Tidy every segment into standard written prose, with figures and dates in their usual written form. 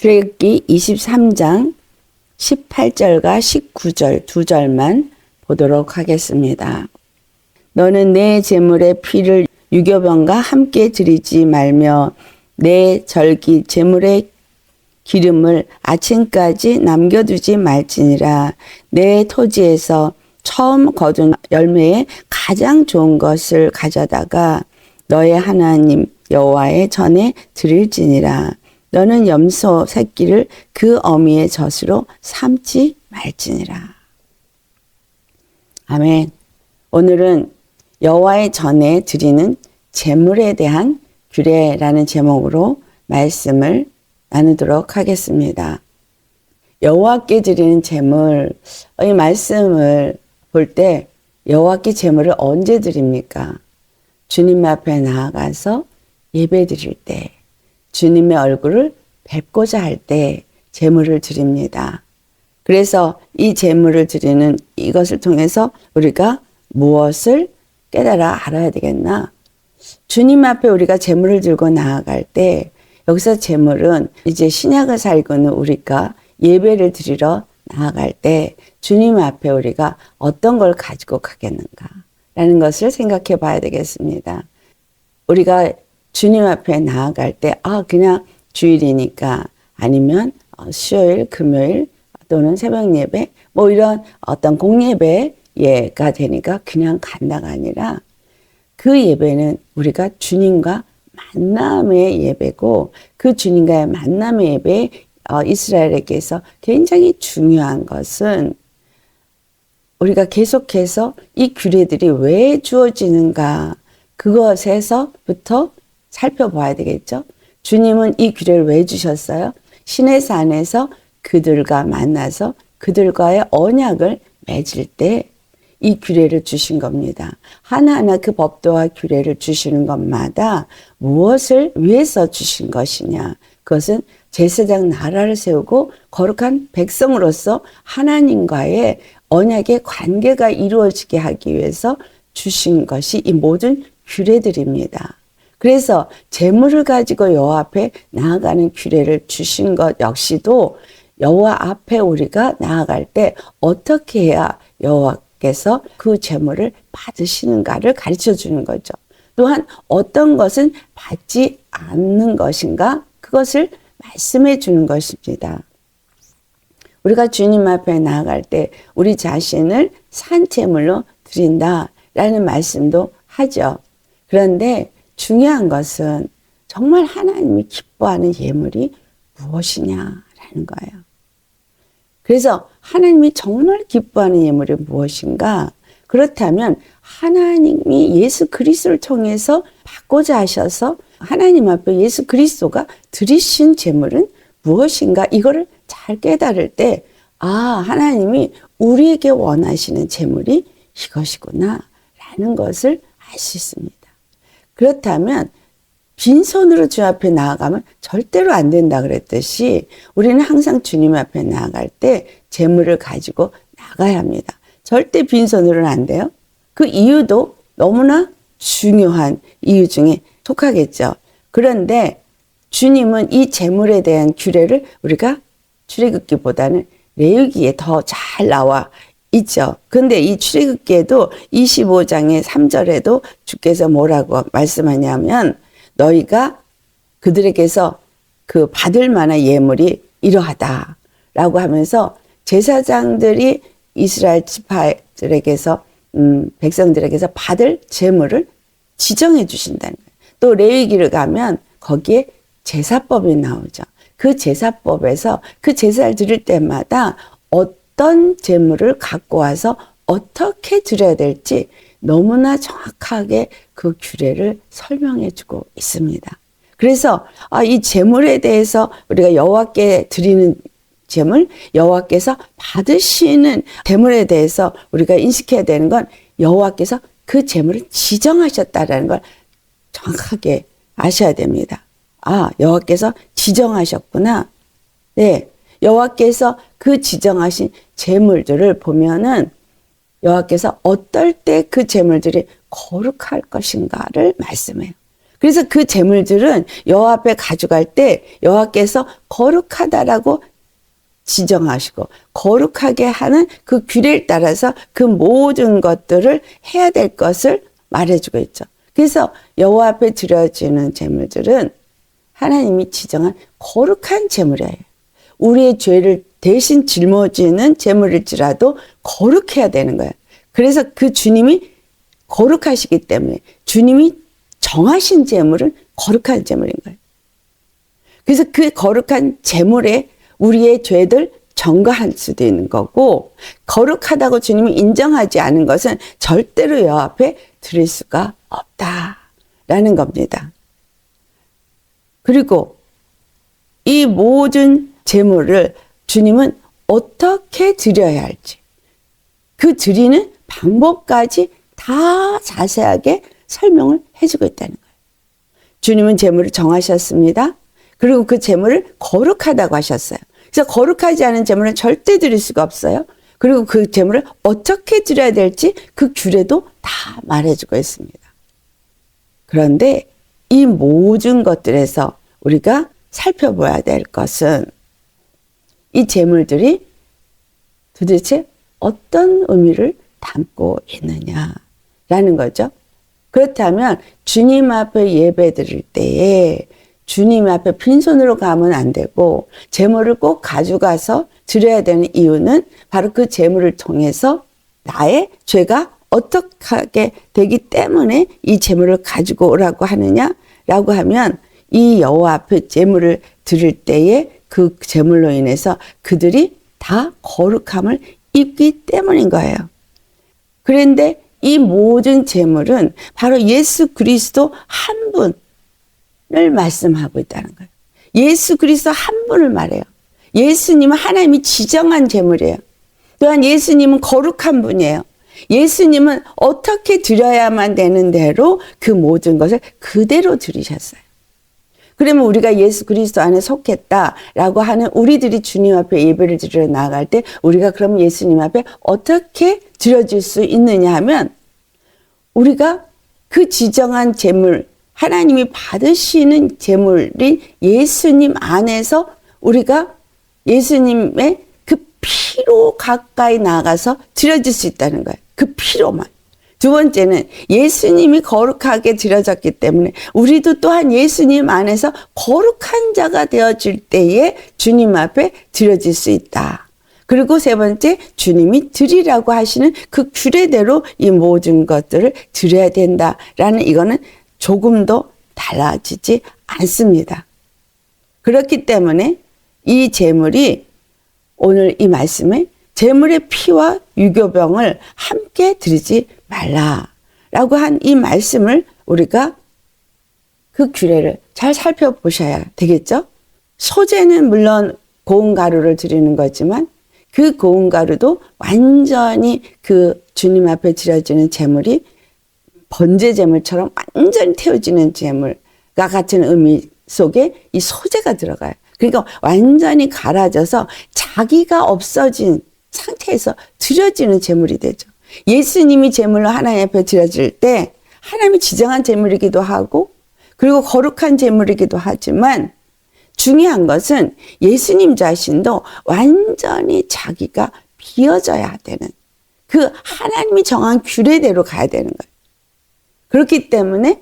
출애굽기 23장 18절과 19절 두 절만 보도록 하겠습니다. 너는 내 제물의 피를 유교병과 함께 드리지 말며 내 절기 제물의 기름을 아침까지 남겨두지 말지니라. 내 토지에서 처음 거둔 열매에 가장 좋은 것을 가져다가 너의 하나님 여호와의 전에 드릴지니라. 너는 염소 새끼를 그 어미의 젖으로 삼지 말지니라. 아멘. 오늘은 여호와의 전에 드리는 제물에 대한 규례라는 제목으로 말씀을 나누도록 하겠습니다. 여호와께 드리는 제물, 이 말씀을 볼 때 여호와께 제물을 언제 드립니까? 주님 앞에 나아가서 예배 드릴 때, 주님의 얼굴을 뵙고자 할 때 제물을 드립니다. 그래서 이 제물을 드리는 이것을 통해서 우리가 무엇을 깨달아 알아야 되겠나? 주님 앞에 우리가 제물을 들고 나아갈 때 여기서 제물은 이제 신약을 살고 있는 우리가 예배를 드리러 나아갈 때 주님 앞에 우리가 어떤 걸 가지고 가겠는가 라는 것을 생각해 봐야 되겠습니다. 우리가 주님 앞에 나아갈 때 그냥 주일이니까 아니면 수요일, 금요일 또는 새벽 예배 이런 어떤 공예배가 되니까 그냥 간다가 아니라 그 예배는 우리가 주님과 만남의 예배고 그 주님과의 만남의 예배 이스라엘에게서 굉장히 중요한 것은 우리가 계속해서 이 규례들이 왜 주어지는가 그것에서부터 살펴봐야 되겠죠. 주님은 이 규례를 왜 주셨어요? 신의 산에서 그들과 만나서 그들과의 언약을 맺을 때 이 규례를 주신 겁니다. 하나하나 그 법도와 규례를 주시는 것마다 무엇을 위해서 주신 것이냐? 그것은 제사장 나라를 세우고 거룩한 백성으로서 하나님과의 언약의 관계가 이루어지게 하기 위해서 주신 것이 이 모든 규례들입니다. 그래서 제물을 가지고 여호와 앞에 나아가는 규례를 주신 것 역시도 여호와 앞에 우리가 나아갈 때 어떻게 해야 여호와께서 그 제물을 받으시는가를 가르쳐 주는 거죠. 또한 어떤 것은 받지 않는 것인가 그것을 말씀해 주는 것입니다. 우리가 주님 앞에 나아갈 때 우리 자신을 산 제물로 드린다라는 말씀도 하죠. 그런데 중요한 것은 정말 하나님이 기뻐하는 예물이 무엇이냐라는 거예요. 그래서 하나님이 정말 기뻐하는 예물이 무엇인가? 그렇다면 하나님이 예수 그리스도를 통해서 받고자 하셔서 하나님 앞에 예수 그리스도가 드리신 제물은 무엇인가? 이거를 잘 깨달을 때 하나님이 우리에게 원하시는 제물이 이것이구나 라는 것을 알 수 있습니다. 그렇다면 빈손으로 주 앞에 나아가면 절대로 안 된다 그랬듯이 우리는 항상 주님 앞에 나아갈 때 제물을 가지고 나가야 합니다. 절대 빈손으로는 안 돼요. 그 이유도 너무나 중요한 이유 중에 속하겠죠. 그런데 주님은 이 제물에 대한 규례를 우리가 출애굽기보다는 레위기에 더 잘 나와 있죠. 근데 이 출애굽기에도 25장의 3절에도 주께서 뭐라고 말씀하냐면 너희가 그들에게서 그 받을 만한 예물이 이러하다라고 하면서 제사장들이 이스라엘 지파들에게서 백성들에게서 받을 제물을 지정해 주신다는 거예요. 또 레위기를 가면 거기에 제사법이 나오죠. 그 제사법에서 그 제사를 드릴 때마다 어떤 제물을 갖고 와서 어떻게 드려야 될지 너무나 정확하게 그 규례를 설명해 주고 있습니다. 그래서 이 제물에 대해서 우리가 여호와께 드리는 제물, 여호와께서 받으시는 제물에 대해서 우리가 인식해야 되는 건 여호와께서 그 제물을 지정하셨다라는 걸 정확하게 아셔야 됩니다. 여호와께서 지정하셨구나. 네, 여호와께서 그 지정하신 제물들을 보면은 여호와께서 어떨 때 그 제물들이 거룩할 것인가를 말씀해요. 그래서 그 제물들은 여호와 앞에 가져갈 때 여호와께서 거룩하다라고 지정하시고 거룩하게 하는 그 규례를 따라서 그 모든 것들을 해야 될 것을 말해주고 있죠. 그래서 여호와 앞에 드려지는 제물들은 하나님이 지정한 거룩한 제물이에요. 우리의 죄를 대신 짊어지는 제물일지라도 거룩해야 되는 거예요. 그래서 그 주님이 거룩하시기 때문에 주님이 정하신 제물은 거룩한 제물인 거예요. 그래서 그 거룩한 제물에 우리의 죄들 전가할 수도 있는 거고, 거룩하다고 주님이 인정하지 않은 것은 절대로 여호와 앞에 드릴 수가 없다라는 겁니다. 그리고 이 모든 제물을 주님은 어떻게 드려야 할지, 그 드리는 방법까지 다 자세하게 설명을 해주고 있다는 거예요. 주님은 제물을 정하셨습니다. 그리고 그 제물을 거룩하다고 하셨어요. 그래서 거룩하지 않은 제물은 절대 드릴 수가 없어요. 그리고 그 제물을 어떻게 드려야 될지 그 규례도 다 말해주고 있습니다. 그런데 이 모든 것들에서 우리가 살펴봐야 될 것은 이 제물들이 도대체 어떤 의미를 담고 있느냐라는 거죠. 그렇다면 주님 앞에 예배 드릴 때에 주님 앞에 빈손으로 가면 안 되고 제물을 꼭 가져가서 드려야 되는 이유는 바로 그 제물을 통해서 나의 죄가 어떻게 되기 때문에 이 제물을 가지고 오라고 하느냐라고 하면 이 여호와 앞에 제물을 드릴 때에 그 제물로 인해서 그들이 다 거룩함을 입기 때문인 거예요. 그런데 이 모든 제물은 바로 예수 그리스도 한 분을 말씀하고 있다는 거예요. 예수 그리스도 한 분을 말해요. 예수님은 하나님이 지정한 제물이에요. 또한 예수님은 거룩한 분이에요. 예수님은 어떻게 드려야만 되는 대로 그 모든 것을 그대로 드리셨어요. 그러면 우리가 예수 그리스도 안에 속했다라고 하는 우리들이 주님 앞에 예배를 드리러 나아갈 때 우리가 그럼 예수님 앞에 어떻게 드려질 수 있느냐 하면 우리가 그 지정한 제물, 하나님이 받으시는 제물인 예수님 안에서 우리가 예수님의 그 피로 가까이 나가서 드려질 수 있다는 거예요. 그 피로만. 두 번째는 예수님이 거룩하게 드려졌기 때문에 우리도 또한 예수님 안에서 거룩한 자가 되어질 때에 주님 앞에 드려질 수 있다. 그리고 세 번째, 주님이 드리라고 하시는 그 규례대로 이 모든 것들을 드려야 된다라는 이거는 조금도 달라지지 않습니다. 그렇기 때문에 이 제물이 오늘 이 말씀에 제물의 피와 유교병을 함께 드리지 말라라고 한 이 말씀을 우리가 그 규례를 잘 살펴보셔야 되겠죠? 소제는 물론 고운 가루를 드리는 거지만 그 고운 가루도 완전히 그 주님 앞에 드려지는 제물이 번제 제물처럼 완전히 태워지는 제물과 같은 의미 속에 이 소제가 들어가요. 그러니까 완전히 갈아져서 자기가 없어진 상태에서 드려지는 제물이 되죠. 예수님이 제물로 하나님 앞에 드려질 때 하나님이 지정한 제물이기도 하고 그리고 거룩한 제물이기도 하지만 중요한 것은 예수님 자신도 완전히 자기가 비어져야 되는 그 하나님이 정한 규례대로 가야 되는 거예요. 그렇기 때문에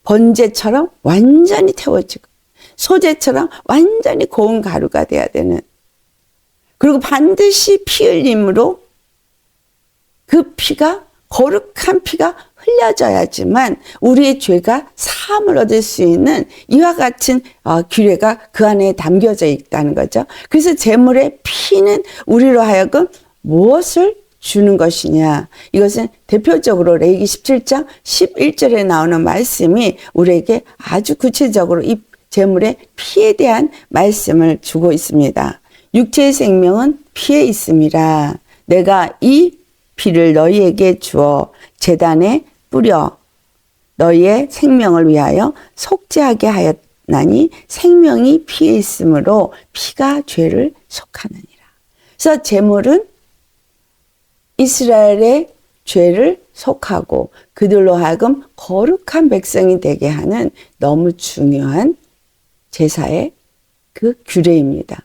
번제처럼 완전히 태워지고 소제처럼 완전히 고운 가루가 돼야 되는, 그리고 반드시 피 흘림으로 그 피가 거룩한 피가 흘려져야지만 우리의 죄가 사함을 얻을 수 있는 이와 같은 규례가 그 안에 담겨져 있다는 거죠. 그래서 제물의 피는 우리로 하여금 무엇을 주는 것이냐, 이것은 대표적으로 레위기 17장 11절에 나오는 말씀이 우리에게 아주 구체적으로 이 제물의 피에 대한 말씀을 주고 있습니다. 육체의 생명은 피에 있음이라. 내가 이 피를 너희에게 주어 제단에 뿌려 너희의 생명을 위하여 속죄하게 하였나니 생명이 피에 있으므로 피가 죄를 속하느니라. 그래서 제물은 이스라엘의 죄를 속하고 그들로 하여금 거룩한 백성이 되게 하는 너무 중요한 제사의 그 규례입니다.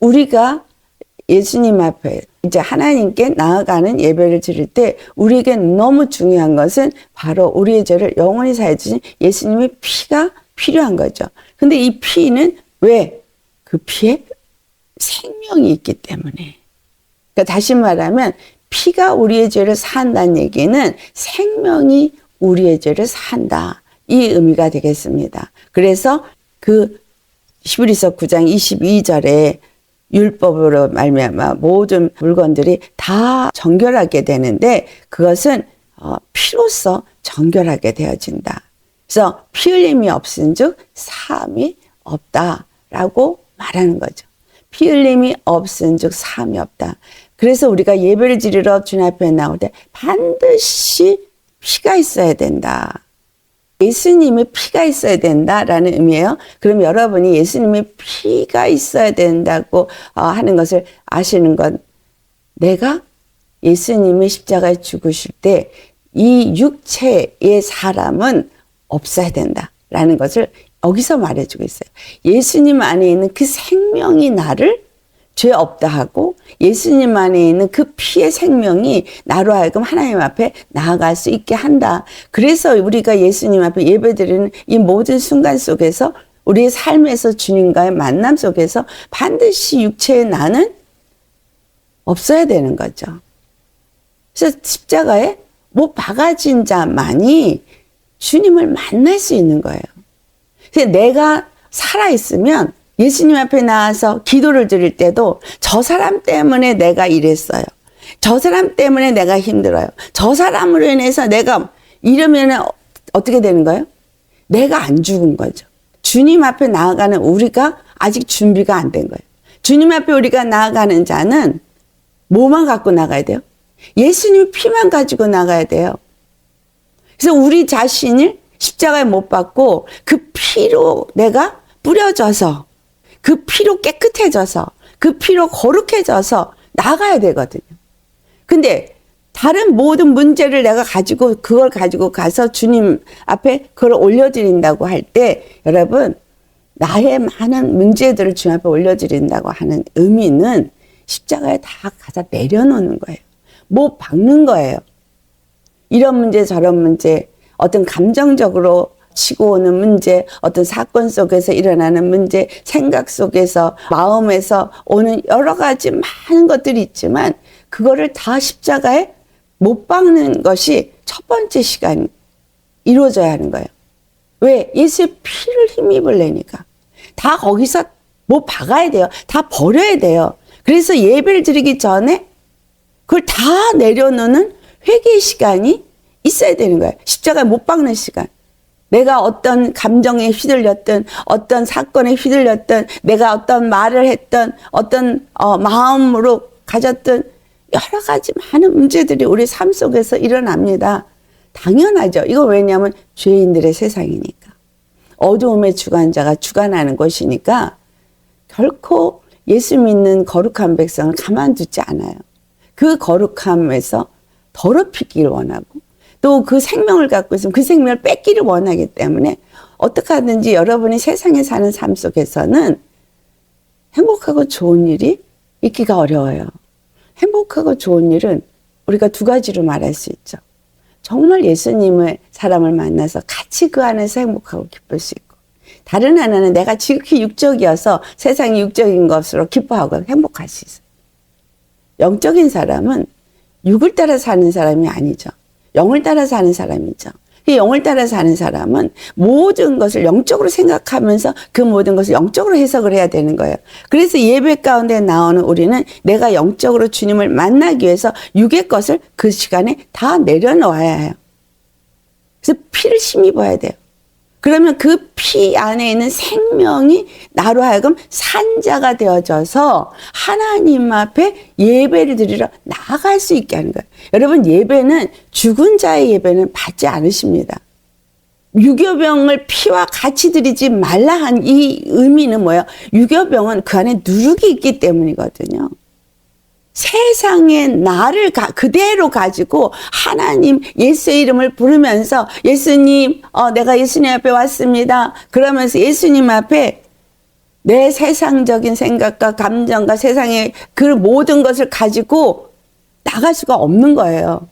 우리가 예수님 앞에 이제 하나님께 나아가는 예배를 드릴 때 우리에게 너무 중요한 것은 바로 우리의 죄를 영원히 사해 주신 예수님의 피가 필요한 거죠. 근데 이 피는 왜? 그 피에 생명이 있기 때문에. 그러니까 다시 말하면 피가 우리의 죄를 사한다는 얘기는 생명이 우리의 죄를 사한다. 이 의미가 되겠습니다. 그래서 그 히브리서 9장 22절에 율법으로 말미암아 모든 물건들이 다 정결하게 되는데 그것은 피로써 정결하게 되어진다. 그래서 피 흘림이 없은즉 사함이 없다라고 말하는 거죠. 피 흘림이 없은즉 사함이 없다. 그래서 우리가 예배를 드리러 주님 앞에 나올 때 반드시 피가 있어야 된다. 예수님의 피가 있어야 된다라는 의미예요. 그럼 여러분이 예수님의 피가 있어야 된다고 하는 것을 아시는 건 내가 예수님의 십자가에 죽으실 때 이 육체의 사람은 없어야 된다라는 것을 여기서 말해주고 있어요. 예수님 안에 있는 그 생명이 나를 죄 없다 하고 예수님 안에 있는 그 피의 생명이 나로 하여금 하나님 앞에 나아갈 수 있게 한다. 그래서 우리가 예수님 앞에 예배드리는 이 모든 순간 속에서 우리의 삶에서 주님과의 만남 속에서 반드시 육체의 나는 없어야 되는 거죠. 그래서 십자가에 못 박아진 자만이 주님을 만날 수 있는 거예요. 그래서 내가 살아있으면 예수님 앞에 나와서 기도를 드릴 때도 저 사람 때문에 내가 이랬어요. 저 사람 때문에 내가 힘들어요. 저 사람으로 인해서 내가 이러면 어떻게 되는 거예요? 내가 안 죽은 거죠. 주님 앞에 나아가는 우리가 아직 준비가 안 된 거예요. 주님 앞에 우리가 나아가는 자는 뭐만 갖고 나가야 돼요? 예수님 피만 가지고 나가야 돼요. 그래서 우리 자신을 십자가에 못 박고 그 피로 내가 뿌려져서 그 피로 깨끗해져서 그 피로 거룩해져서 나가야 되거든요. 근데 다른 모든 문제를 내가 가지고 그걸 가지고 가서 주님 앞에 그걸 올려드린다고 할 때 여러분 나의 많은 문제들을 주님 앞에 올려드린다고 하는 의미는 십자가에 다 가서 내려놓는 거예요. 못 박는 거예요. 이런 문제 저런 문제 어떤 감정적으로 치고 오는 문제, 어떤 사건 속에서 일어나는 문제, 생각 속에서, 마음에서 오는 여러 가지 많은 것들이 있지만 그거를 다 십자가에 못 박는 것이 첫 번째 시간이 이루어져야 하는 거예요. 왜? 예수의 피를 힘입으려니까. 다 거기서 못 박아야 돼요. 다 버려야 돼요. 그래서 예배를 드리기 전에 그걸 다 내려놓는 회개의 시간이 있어야 되는 거예요. 십자가에 못 박는 시간. 내가 어떤 감정에 휘둘렸든 어떤 사건에 휘둘렸든 내가 어떤 말을 했든 어떤 마음으로 가졌든 여러 가지 많은 문제들이 우리 삶 속에서 일어납니다. 당연하죠. 이거 왜냐하면 죄인들의 세상이니까. 어두움의 주관자가 주관하는 것이니까 결코 예수 믿는 거룩한 백성을 가만두지 않아요. 그 거룩함에서 더럽히기를 원하고 또 그 생명을 갖고 있으면 그 생명을 뺏기를 원하기 때문에 어떻게 하든지 여러분이 세상에 사는 삶 속에서는 행복하고 좋은 일이 있기가 어려워요. 행복하고 좋은 일은 우리가 두 가지로 말할 수 있죠. 정말 예수님의 사람을 만나서 같이 그 안에서 행복하고 기쁠 수 있고 다른 하나는 내가 지극히 육적이어서 세상이 육적인 것으로 기뻐하고 행복할 수 있어요. 영적인 사람은 육을 따라 사는 사람이 아니죠. 영을 따라 사는 사람이죠. 영을 따라 사는 사람은 모든 것을 영적으로 생각하면서 그 모든 것을 영적으로 해석을 해야 되는 거예요. 그래서 예배 가운데 나오는 우리는 내가 영적으로 주님을 만나기 위해서 육의 것을 그 시간에 다 내려놓아야 해요. 그래서 피를 힘입어야 돼요. 그러면 그 피 안에 있는 생명이 나로 하여금 산자가 되어져서 하나님 앞에 예배를 드리러 나아갈 수 있게 하는 거예요. 여러분 예배는 죽은 자의 예배는 받지 않으십니다. 유교병을 피와 같이 드리지 말라 한 이 의미는 뭐예요? 유교병은 그 안에 누룩이 있기 때문이거든요. 세상의 나를 그대로 가지고 하나님 예수의 이름을 부르면서 예수님, 내가 예수님 앞에 왔습니다. 그러면서 예수님 앞에 내 세상적인 생각과 감정과 세상의 그 모든 것을 가지고 나갈 수가 없는 거예요.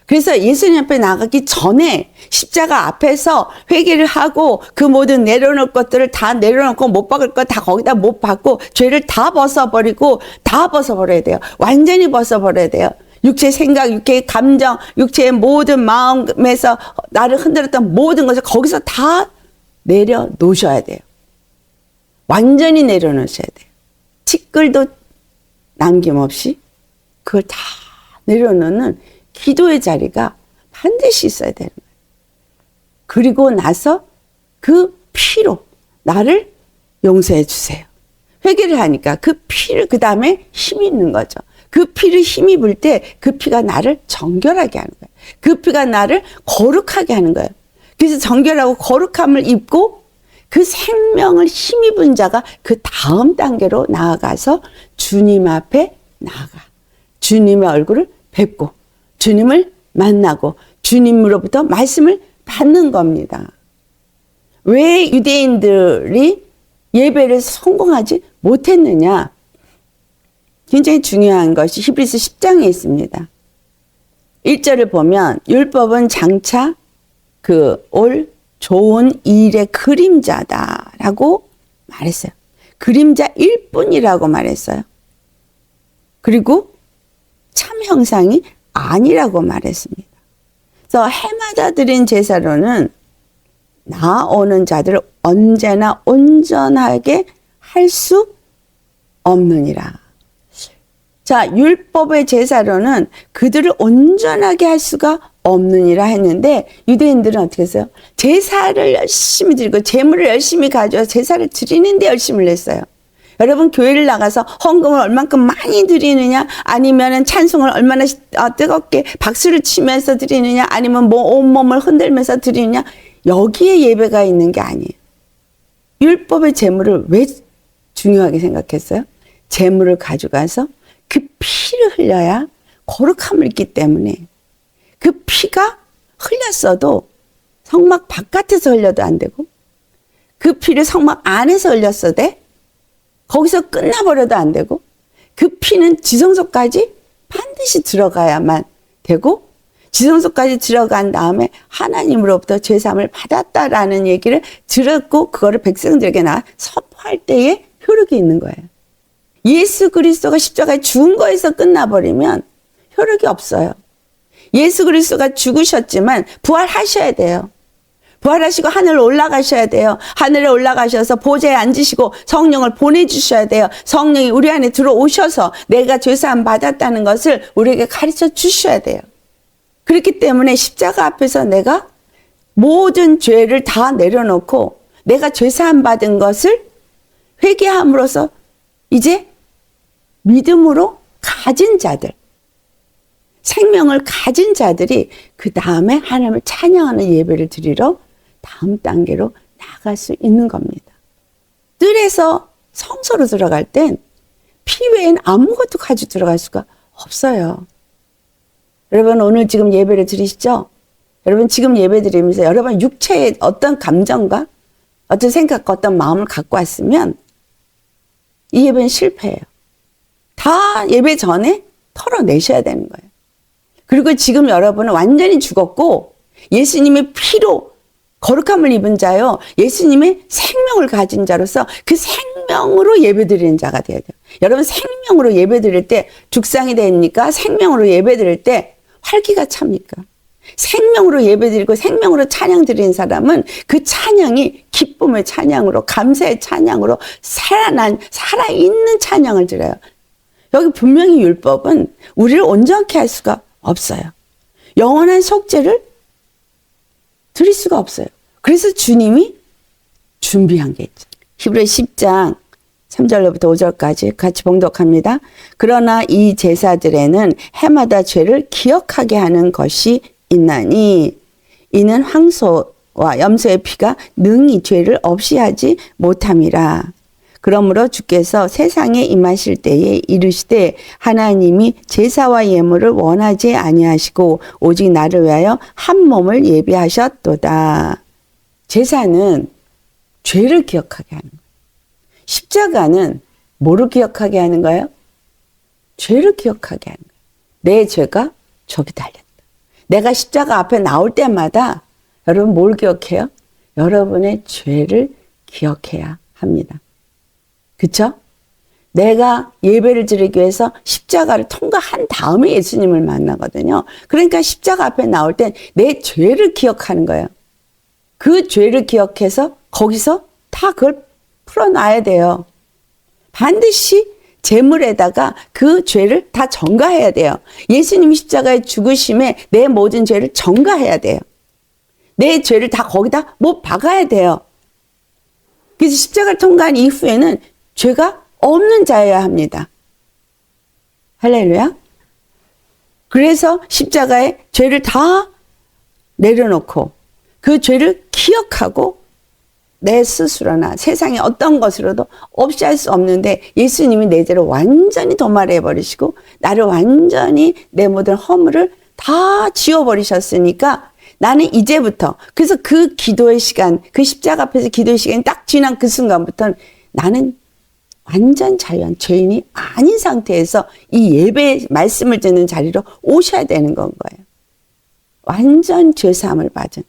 그래서 예수님 앞에 나가기 전에 십자가 앞에서 회개를 하고 그 모든 내려놓을 것들을 다 내려놓고 못 박을 거 다 거기다 못 박고 죄를 다 벗어버리고 다 벗어버려야 돼요. 완전히 벗어버려야 돼요. 육체의 생각, 육체의 감정, 육체의 모든 마음에서 나를 흔들었던 모든 것을 거기서 다 내려놓으셔야 돼요. 완전히 내려놓으셔야 돼요. 티끌도 남김없이 그걸 다 내려놓는 기도의 자리가 반드시 있어야 되는 거예요. 그리고 나서 그 피로 나를 용서해 주세요. 회개를 하니까 그 피를 그 다음에 힘이 있는 거죠. 그 피를 힘입을 때 그 피가 나를 정결하게 하는 거예요. 그 피가 나를 거룩하게 하는 거예요. 그래서 정결하고 거룩함을 입고 그 생명을 힘입은 자가 그 다음 단계로 나아가서 주님 앞에 나아가 주님의 얼굴을 뵙고 주님을 만나고 주님으로부터 말씀을 받는 겁니다. 왜 유대인들이 예배를 성공하지 못했느냐? 굉장히 중요한 것이 히브리서 10장에 있습니다. 1절을 보면 율법은 장차 올 좋은 일의 그림자다라고 말했어요. 그림자일 뿐이라고 말했어요. 그리고 참 형상이 아니라고 말했습니다. 그래서 해마다 드린 제사로는 나오는 자들을 언제나 온전하게 할 수 없느니라. 자, 율법의 제사로는 그들을 온전하게 할 수가 없느니라 했는데 유대인들은 어떻게 했어요? 제사를 열심히 드리고 재물을 열심히 가져와서 제사를 드리는데 열심을 냈어요. 여러분 교회를 나가서 헌금을 얼만큼 많이 드리느냐 아니면 찬송을 얼마나 뜨겁게 박수를 치면서 드리느냐 아니면 뭐 온몸을 흔들면서 드리느냐 여기에 예배가 있는 게 아니에요. 율법의 제물을 왜 중요하게 생각했어요? 제물을 가져가서 그 피를 흘려야 거룩함을 있기 때문에 그 피가 흘렸어도 성막 바깥에서 흘려도 안 되고 그 피를 성막 안에서 흘렸어도 돼? 거기서 끝나버려도 안 되고 그 피는 지성소까지 반드시 들어가야만 되고 지성소까지 들어간 다음에 하나님으로부터 죄사함을 받았다라는 얘기를 들었고 그거를 백성들에게 선포할 때에 효력이 있는 거예요. 예수 그리스도가 십자가에 죽은 거에서 끝나버리면 효력이 없어요. 예수 그리스도가 죽으셨지만 부활하셔야 돼요. 부활하시고 하늘로 올라가셔야 돼요. 하늘에 올라가셔서 보좌에 앉으시고 성령을 보내주셔야 돼요. 성령이 우리 안에 들어오셔서 내가 죄사함 받았다는 것을 우리에게 가르쳐 주셔야 돼요. 그렇기 때문에 십자가 앞에서 내가 모든 죄를 다 내려놓고 내가 죄사함 받은 것을 회개함으로써 이제 믿음으로 가진 자들, 생명을 가진 자들이 그 다음에 하나님을 찬양하는 예배를 드리러 다음 단계로 나갈 수 있는 겁니다. 뜰에서 성소로 들어갈 땐 피 외엔 아무것도 가지고 들어갈 수가 없어요. 여러분 오늘 지금 예배를 드리시죠? 여러분 지금 예배 드리면서 여러분 육체의 어떤 감정과 어떤 생각과 어떤 마음을 갖고 왔으면 이 예배는 실패예요. 다 예배 전에 털어내셔야 되는 거예요. 그리고 지금 여러분은 완전히 죽었고 예수님의 피로 거룩함을 입은 자요. 예수님의 생명을 가진 자로서 그 생명으로 예배드리는 자가 돼야 돼요. 여러분 생명으로 예배드릴 때 죽상이 됩니까? 생명으로 예배드릴 때 활기가 찹니까? 생명으로 예배드리고 생명으로 찬양 드리는 사람은 그 찬양이 기쁨의 찬양으로 감사의 찬양으로 살아있는 찬양을 드려요. 여기 분명히 율법은 우리를 온전케 할 수가 없어요. 영원한 속죄를 드릴 수가 없어요. 그래서 주님이 준비한 게 있죠. 히브리 10장 3절로부터 5절까지 같이 봉독합니다. 그러나 이 제사들에는 해마다 죄를 기억하게 하는 것이 있나니 이는 황소와 염소의 피가 능히 죄를 없이 하지 못함이라. 그러므로 주께서 세상에 임하실 때에 이르시되 하나님이 제사와 예물을 원하지 아니하시고 오직 나를 위하여 한 몸을 예비하셨도다. 제사는 죄를 기억하게 하는 거예요. 십자가는 뭐를 기억하게 하는 거예요? 죄를 기억하게 하는 거예요. 내 죄가 저기 달렸다. 내가 십자가 앞에 나올 때마다 여러분 뭘 기억해요? 여러분의 죄를 기억해야 합니다. 그쵸? 내가 예배를 드리기 위해서 십자가를 통과한 다음에 예수님을 만나거든요. 그러니까 십자가 앞에 나올 땐 내 죄를 기억하는 거예요. 그 죄를 기억해서 거기서 다 그걸 풀어놔야 돼요. 반드시 제물에다가 그 죄를 다 전가해야 돼요. 예수님 십자가의 죽으심에 내 모든 죄를 전가해야 돼요. 내 죄를 다 거기다 못 박아야 돼요. 그래서 십자가를 통과한 이후에는 죄가 없는 자여야 합니다. 할렐루야. 그래서 십자가에 죄를 다 내려놓고 그 죄를 기억하고 내 스스로나 세상의 어떤 것으로도 없이 할 수 없는데 예수님이 내 죄를 완전히 도말해 버리시고 나를 완전히 내 모든 허물을 다 지워버리셨으니까 나는 이제부터 그래서 그 기도의 시간, 그 십자가 앞에서 기도의 시간이 딱 지난 그 순간부터는 나는 완전 자유한 죄인이 아닌 상태에서 이 예배 말씀을 듣는 자리로 오셔야 되는 건 거예요. 완전 죄사함을 받은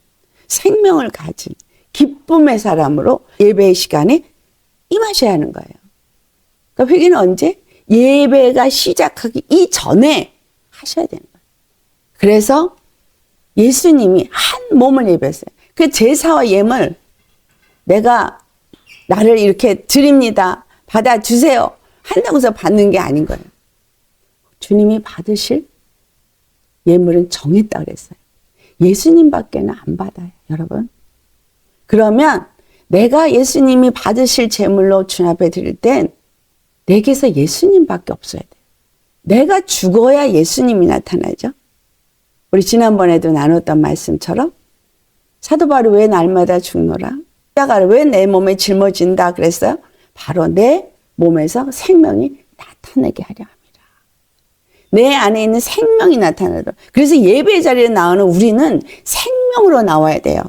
생명을 가진 기쁨의 사람으로 예배의 시간에 임하셔야 하는 거예요. 그러니까 회개는 언제? 예배가 시작하기 이전에 하셔야 되는 거예요. 그래서 예수님이 한 몸을 예배했어요. 그 제사와 예물 내가 나를 이렇게 드립니다. 받아주세요. 한다고 해서 받는 게 아닌 거예요. 주님이 받으실 예물은 정했다 그랬어요. 예수님밖에는 안 받아요. 여러분. 그러면 내가 예수님이 받으실 제물로 주님 앞에 드릴 땐 내게서 예수님밖에 없어야 돼요. 내가 죽어야 예수님이 나타나죠. 우리 지난번에도 나눴던 말씀처럼 사도 바울이 왜 날마다 죽노라? 십자가를 왜 내 몸에 짊어진다 그랬어요? 바로 내 몸에서 생명이 나타나게 하려 합니다. 내 안에 있는 생명이 나타나도록. 그래서 예배 자리에 나오는 우리는 생명으로 나와야 돼요.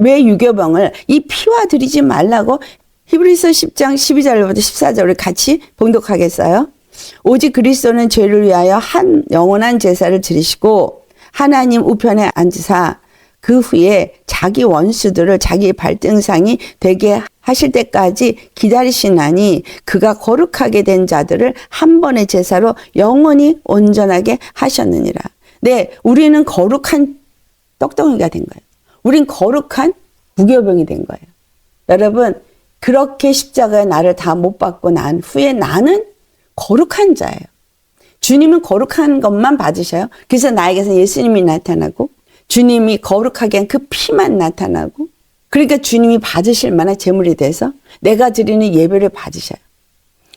왜 유교병을 이 피와 드리지 말라고 히브리서 10장 12절부터 14절을 같이 봉독하겠어요? 오직 그리스도는 죄를 위하여 한 영원한 제사를 드리시고 하나님 우편에 앉으사 그 후에 자기 원수들을 자기 발등상이 되게 하실 때까지 기다리시나니 그가 거룩하게 된 자들을 한 번의 제사로 영원히 온전하게 하셨느니라. 네, 우리는 거룩한 떡덩이가 된 거예요. 우린 거룩한 무교병이 된 거예요. 여러분, 그렇게 십자가에 나를 다 못 받고 난 후에 나는 거룩한 자예요. 주님은 거룩한 것만 받으셔요. 그래서 나에게서 예수님이 나타나고 주님이 거룩하게 한 그 피만 나타나고 그러니까 주님이 받으실 만한 제물이 돼서 내가 드리는 예배를 받으셔요.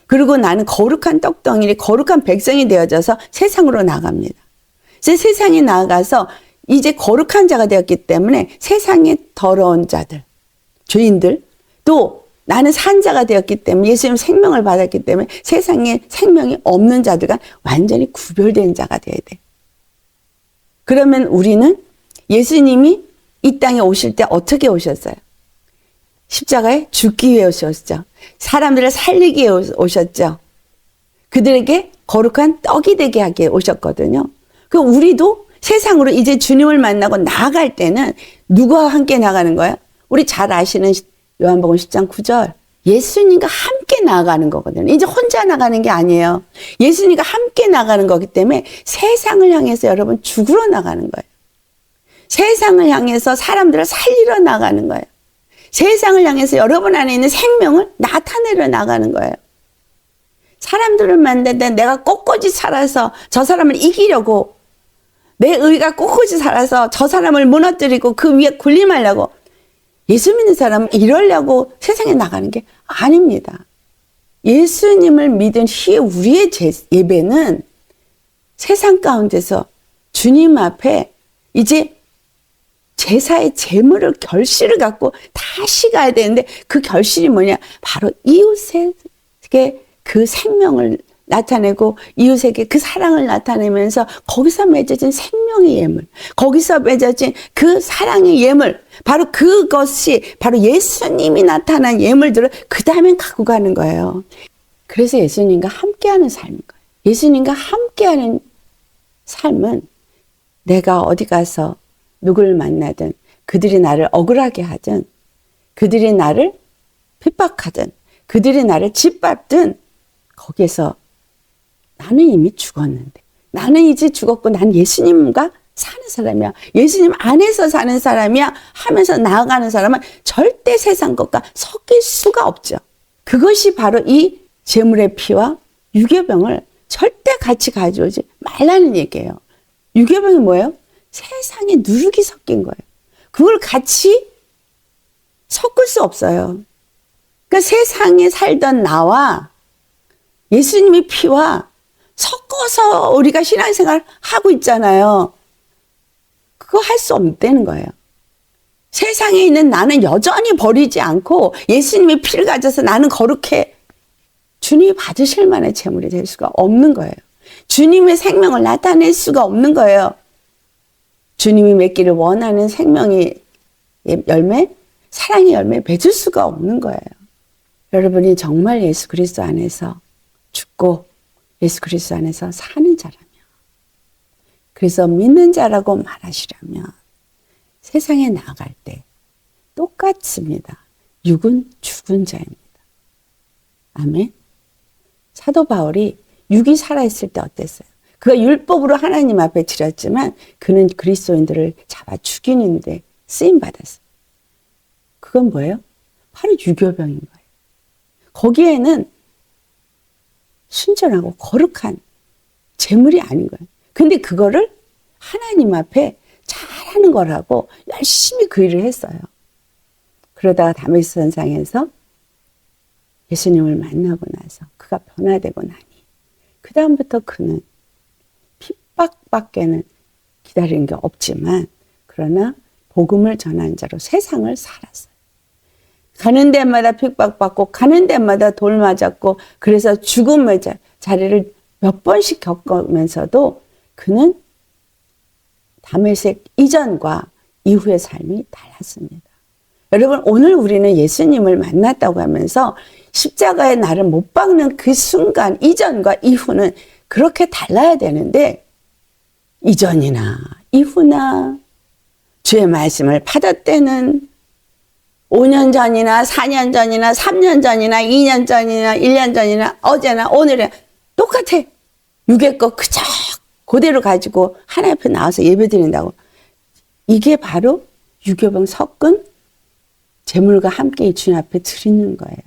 그리고 나는 거룩한 떡덩이리 거룩한 백성이 되어져서 세상으로 나갑니다. 그래서 세상에 나가서 이제 거룩한 자가 되었기 때문에 세상의 더러운 자들, 죄인들, 또 나는 산자가 되었기 때문에 예수님 생명을 받았기 때문에 세상에 생명이 없는 자들과 완전히 구별된 자가 되어야 돼. 그러면 우리는 예수님이 이 땅에 오실 때 어떻게 오셨어요? 십자가에 죽기 위해 오셨죠. 사람들을 살리기 위해 오셨죠. 그들에게 거룩한 떡이 되게 하게 오셨거든요. 그럼 우리도 세상으로 이제 주님을 만나고 나아갈 때는 누구와 함께 나가는 거예요? 우리 잘 아시는 요한복음 10장 9절. 예수님과 함께 나아가는 거거든요. 이제 혼자 나가는 게 아니에요. 예수님과 함께 나가는 거기 때문에 세상을 향해서 여러분 죽으러 나가는 거예요. 세상을 향해서 사람들을 살리러 나가는 거예요. 세상을 향해서 여러분 안에 있는 생명을 나타내려 나가는 거예요. 사람들을 만날 때 내가 꼿꼿이 살아서 저 사람을 이기려고 내 의가 꼿꼿이 살아서 저 사람을 무너뜨리고 그 위에 군림하려고 예수 믿는 사람은 이러려고 세상에 나가는 게 아닙니다. 예수님을 믿은 후에 우리의 예배는 세상 가운데서 주님 앞에 이제 제사의 제물을 결실을 갖고 다시 가야 되는데 그 결실이 뭐냐? 바로 이웃에게 그 생명을 나타내고 이웃에게 그 사랑을 나타내면서 거기서 맺어진 생명의 예물, 거기서 맺어진 그 사랑의 예물, 바로 그것이 바로 예수님이 나타난 예물들을 그 다음엔 갖고 가는 거예요. 그래서 예수님과 함께하는 삶인 거예요. 예수님과 함께하는 삶은 내가 어디 가서 누구를 만나든 그들이 나를 억울하게 하든 그들이 나를 핍박하든 그들이 나를 짓밟든 거기에서 나는 이미 죽었는데 나는 이제 죽었고 난 예수님과 사는 사람이야. 예수님 안에서 사는 사람이야 하면서 나아가는 사람은 절대 세상 것과 섞일 수가 없죠. 그것이 바로 이 제물의 피와 유교병을 절대 같이 가져오지 말라는 얘기예요. 유교병이 뭐예요? 세상에 누룩이 섞인 거예요. 그걸 같이 섞을 수 없어요. 그러니까 세상에 살던 나와 예수님의 피와 섞어서 우리가 신앙생활 하고 있잖아요. 그거 할 수 없다는 거예요. 세상에 있는 나는 여전히 버리지 않고 예수님의 피를 가져서 나는 거룩해. 주님이 받으실 만한 제물이 될 수가 없는 거예요. 주님의 생명을 나타낼 수가 없는 거예요. 주님이 맺기를 원하는 생명의 열매, 사랑의 열매 맺을 수가 없는 거예요. 여러분이 정말 예수 그리스도 안에서 죽고 예수 그리스도 안에서 사는 자라면, 그래서 믿는 자라고 말하시려면 세상에 나아갈 때 똑같습니다. 육은 죽은 자입니다. 아멘. 사도 바울이 육이 살아있을 때 어땠어요? 그가 율법으로 하나님 앞에 드렸지만 그는 그리스도인들을 잡아 죽이는데 쓰임받았어요. 그건 뭐예요? 바로 유교병인 거예요. 거기에는 순전하고 거룩한 제물이 아닌 거예요. 근데 그거를 하나님 앞에 잘하는 거라고 열심히 그 일을 했어요. 그러다가 다메섹 선상에서 예수님을 만나고 나서 그가 변화되고 나니 그 다음부터 그는 핍박밖에는 기다리는 게 없지만 그러나 복음을 전하는 자로 세상을 살았어요. 가는 데마다 핍박받고 가는 데마다 돌 맞았고 그래서 죽음의 자리를 몇 번씩 겪으면서도 그는 다메섹 이전과 이후의 삶이 달랐습니다. 여러분, 오늘 우리는 예수님을 만났다고 하면서 십자가에 나를 못 박는 그 순간 이전과 이후는 그렇게 달라야 되는데 이전이나 이후나 주의 말씀을 받았다는 5년 전이나 4년 전이나 3년 전이나 2년 전이나 1년 전이나 어제나 오늘은 똑같아. 육의 것 그저 그대로 가지고 하나님 앞에 나와서 예배드린다고. 이게 바로 유교병 섞은 제물과 함께 주님 앞에 드리는 거예요.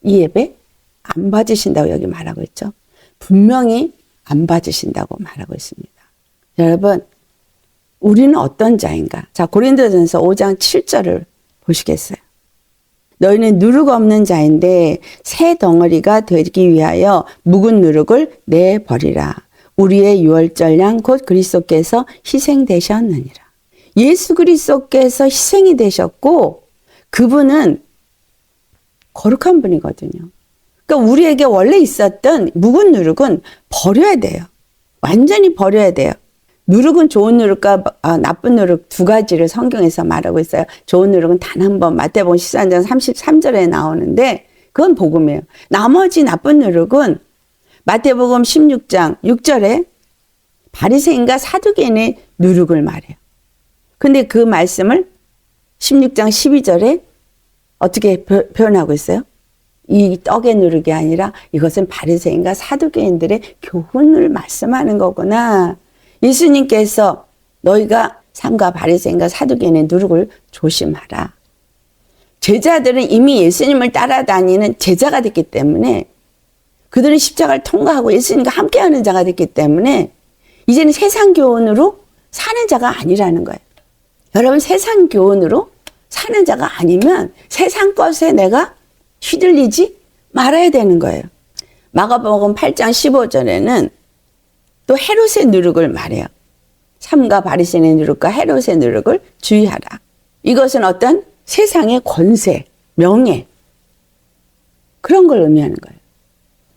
이 예배 안 받으신다고 여기 말하고 있죠. 분명히 안 받으신다고 말하고 있습니다. 여러분, 우리는 어떤 자인가? 자, 고린도전서 5장 7절을 보시겠어요? 너희는 누룩 없는 자인데 새 덩어리가 되기 위하여 묵은 누룩을 내버리라. 우리의 유월절 양 곧 그리스도께서 희생되셨느니라. 예수 그리스도께서 희생이 되셨고 그분은 거룩한 분이거든요. 그러니까 우리에게 원래 있었던 묵은 누룩은 버려야 돼요. 완전히 버려야 돼요. 누룩은 좋은 누룩과 나쁜 누룩 두 가지를 성경에서 말하고 있어요. 좋은 누룩은 단 한 번 마태복음 13장 33절에 나오는데 그건 복음이에요. 나머지 나쁜 누룩은 마태복음 16장 6절에 바리새인과 사두개인의 누룩을 말해요. 근데 그 말씀을 16장 12절에 어떻게 표현하고 있어요? 이 떡의 누룩이 아니라 이것은 바리새인과 사두개인들의 교훈을 말씀하는 거구나. 예수님께서 너희가 삼가 바리새인과 사두개인의 누룩을 조심하라. 제자들은 이미 예수님을 따라다니는 제자가 됐기 때문에 그들은 십자가를 통과하고 예수님과 함께하는 자가 됐기 때문에 이제는 세상 교훈으로 사는 자가 아니라는 거예요. 여러분, 세상 교훈으로 사는 자가 아니면 세상 것에 내가 휘둘리지 말아야 되는 거예요. 마가복음 8장 15절에는 또 헤롯의 누룩을 말해요. 삼가 바리새인의 누룩과 헤롯의 누룩을 주의하라. 이것은 어떤 세상의 권세, 명예 그런 걸 의미하는 거예요.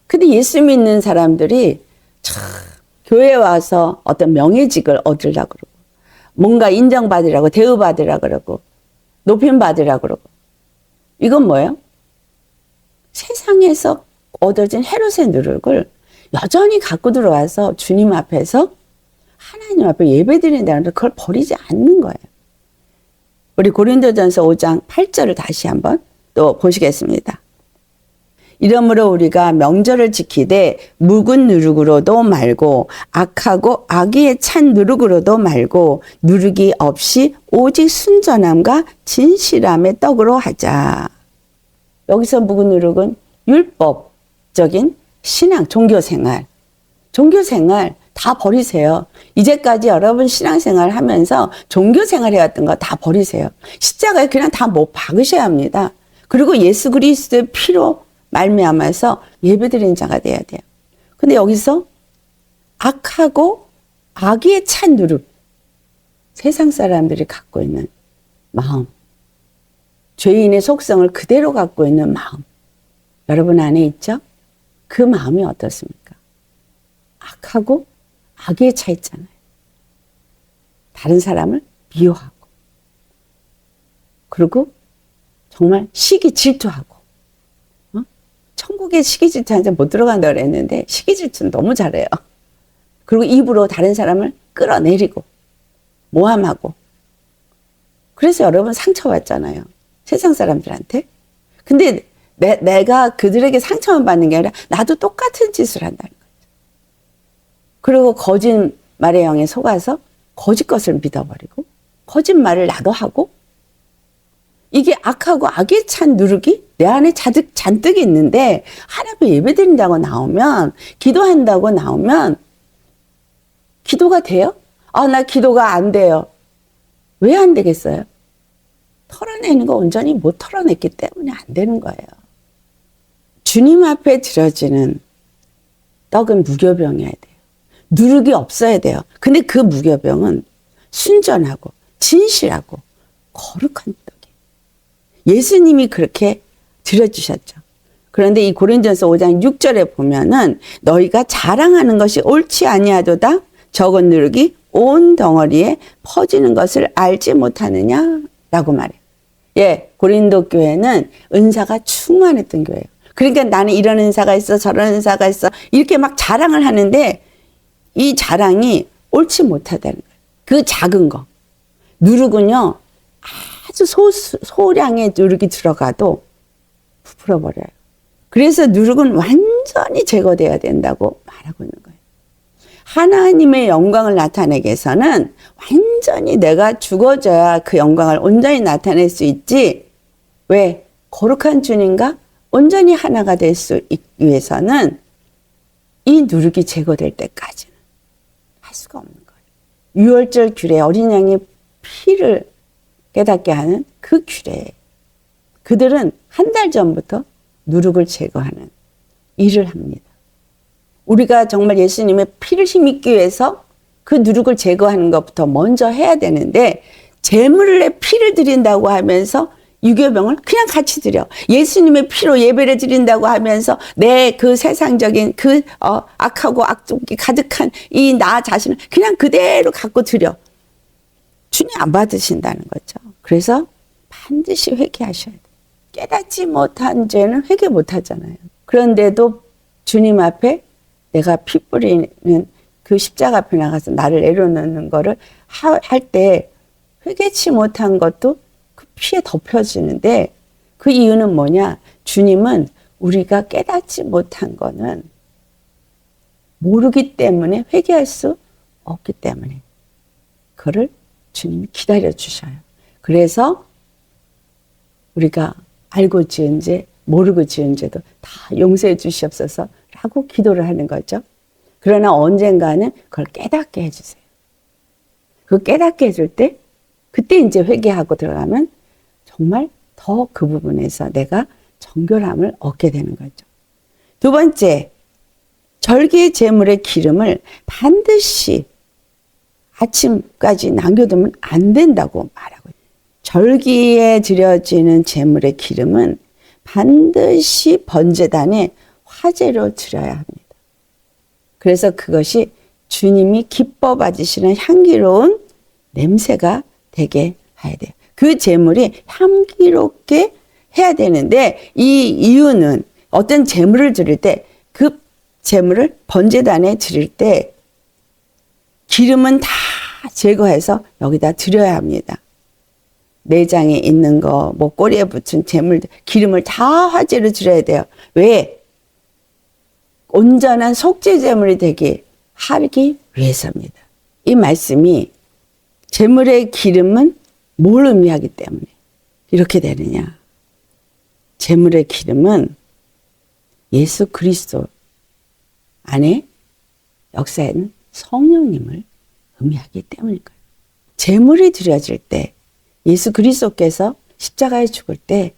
근데 예수 믿는 사람들이 참 교회에 와서 어떤 명예직을 얻으려고 그러고 뭔가 인정받으라고 대우받으라고 그러고 높임받으라고 그러고 이건 뭐예요? 세상에서 얻어진 헤롯의 누룩을 여전히 갖고 들어와서 주님 앞에서 하나님 앞에 예배드린다는 그걸 버리지 않는 거예요. 우리 고린도전서 5장 8절을 다시 한번 또 보시겠습니다. 이러므로 우리가 명절을 지키되 묵은 누룩으로도 말고 악하고 악의에 찬 누룩으로도 말고 누룩이 없이 오직 순전함과 진실함의 떡으로 하자. 여기서 묵은 누룩은 율법적인 신앙, 종교생활 다 버리세요. 이제까지 여러분 신앙생활 하면서 종교생활 해왔던 거 다 버리세요. 십자가에 그냥 다 못 박으셔야 합니다. 그리고 예수 그리스도의 피로 말미암아서 예배드리는 자가 돼야 돼요. 근데 여기서 악하고 악의에 찬 누룩, 세상 사람들이 갖고 있는 마음, 죄인의 속성을 그대로 갖고 있는 마음, 여러분 안에 있죠? 그 마음이 어떻습니까? 악하고 악의에 차 있잖아요. 다른 사람을 미워하고, 그리고 정말 시기 질투하고, 천국에 시기 질투하는데 못 들어간다고 그랬는데 시기 질투는 너무 잘해요. 그리고 입으로 다른 사람을 끌어내리고 모함하고. 그래서 여러분 상처받잖아요. 세상 사람들한테. 근데 내가 그들에게 상처만 받는 게 아니라 나도 똑같은 짓을 한다는 거죠. 그리고 거짓말의 영에 속아서 거짓 것을 믿어버리고 거짓말을 나도 하고, 이게 악하고 악에 찬 누룩이 내 안에 잔뜩 있는데 하나님 예배드린다고 나오면, 기도한다고 나오면 기도가 돼요? 나 기도가 안 돼요. 왜 안 되겠어요? 털어내는 거 온전히 못 털어냈기 때문에 안 되는 거예요. 주님 앞에 드려지는 떡은 무교병이어야 돼요. 누룩이 없어야 돼요. 근데 그 무교병은 순전하고 진실하고 거룩한 떡이에요. 예수님이 그렇게 드려주셨죠. 그런데 이 고린도전서 5장 6절에 보면은 너희가 자랑하는 것이 옳지 아니하도다 적은 누룩이 온 덩어리에 퍼지는 것을 알지 못하느냐라고 말해요. 예, 고린도 교회는 은사가 충만했던 교회예요. 그러니까 나는 이런 은사가 있어, 저런 은사가 있어, 이렇게 막 자랑을 하는데 이 자랑이 옳지 못하다는 거예요. 그 작은 거. 누룩은요, 아주 소량의 누룩이 들어가도 부풀어버려요. 그래서 누룩은 완전히 제거돼야 된다고 말하고 있는 거예요. 하나님의 영광을 나타내기 위해서는 완전히 내가 죽어져야 그 영광을 온전히 나타낼 수 있지. 왜? 거룩한 주님과 온전히 하나가 될 수 있기 위해서는 이 누룩이 제거될 때까지는 할 수가 없는 거예요. 유월절 규례, 어린 양의 피를 깨닫게 하는 그 규례. 그들은 한 달 전부터 누룩을 제거하는 일을 합니다. 우리가 정말 예수님의 피를 힘입기 위해서 그 누룩을 제거하는 것부터 먼저 해야 되는데, 제물의 피를 드린다고 하면서 유교병을 그냥 같이 드려. 예수님의 피로 예배를 드린다고 하면서 내 그 세상적인 그 악하고 악독이 가득한 이 나 자신을 그냥 그대로 갖고 드려. 주님 안 받으신다는 거죠. 그래서 반드시 회개하셔야 돼요. 깨닫지 못한 죄는 회개 못 하잖아요. 그런데도 주님 앞에 내가 피 뿌리는 그 십자가 앞에 나가서 나를 내려놓는 거를 할 때 회개치 못한 것도 그 피에 덮여지는데, 그 이유는 뭐냐? 주님은 우리가 깨닫지 못한 거는 모르기 때문에 회개할 수 없기 때문에 그를 주님이 기다려 주셔요. 그래서 우리가 알고 지은 죄, 모르고 지은 죄도 다 용서해 주시옵소서 라고 기도를 하는 거죠. 그러나 언젠가는 그걸 깨닫게 해주세요. 그 깨닫게 해줄 때, 그때 이제 회개하고 들어가면 정말 더 그 부분에서 내가 정결함을 얻게 되는 거죠. 두 번째, 절기의 제물의 기름을 반드시 아침까지 남겨두면 안 된다고 말하고 있어요. 절기에 드려지는 제물의 기름은 반드시 번제단에 화제로 드려야 합니다. 그래서 그것이 주님이 기뻐 받으시는 향기로운 냄새가 되게 해야 돼요. 그 제물이 향기롭게 해야 되는데, 이 이유는 어떤 제물을 드릴 때 그 제물을 번제단에 드릴 때 기름은 다 제거해서 여기다 드려야 합니다. 내장에 있는 거, 뭐 꼬리에 붙은 제물, 기름을 다 화제로 드려야 돼요. 왜? 온전한 속죄 제물이 되게 하기 위해서입니다. 이 말씀이 제물의 기름은 뭘 의미하기 때문에 이렇게 되느냐? 제물의 기름은 예수 그리스도 안에 역사하는 성령님을 의미하기 때문일 거예요. 제물이 드려질 때 예수 그리스도께서 십자가에 죽을 때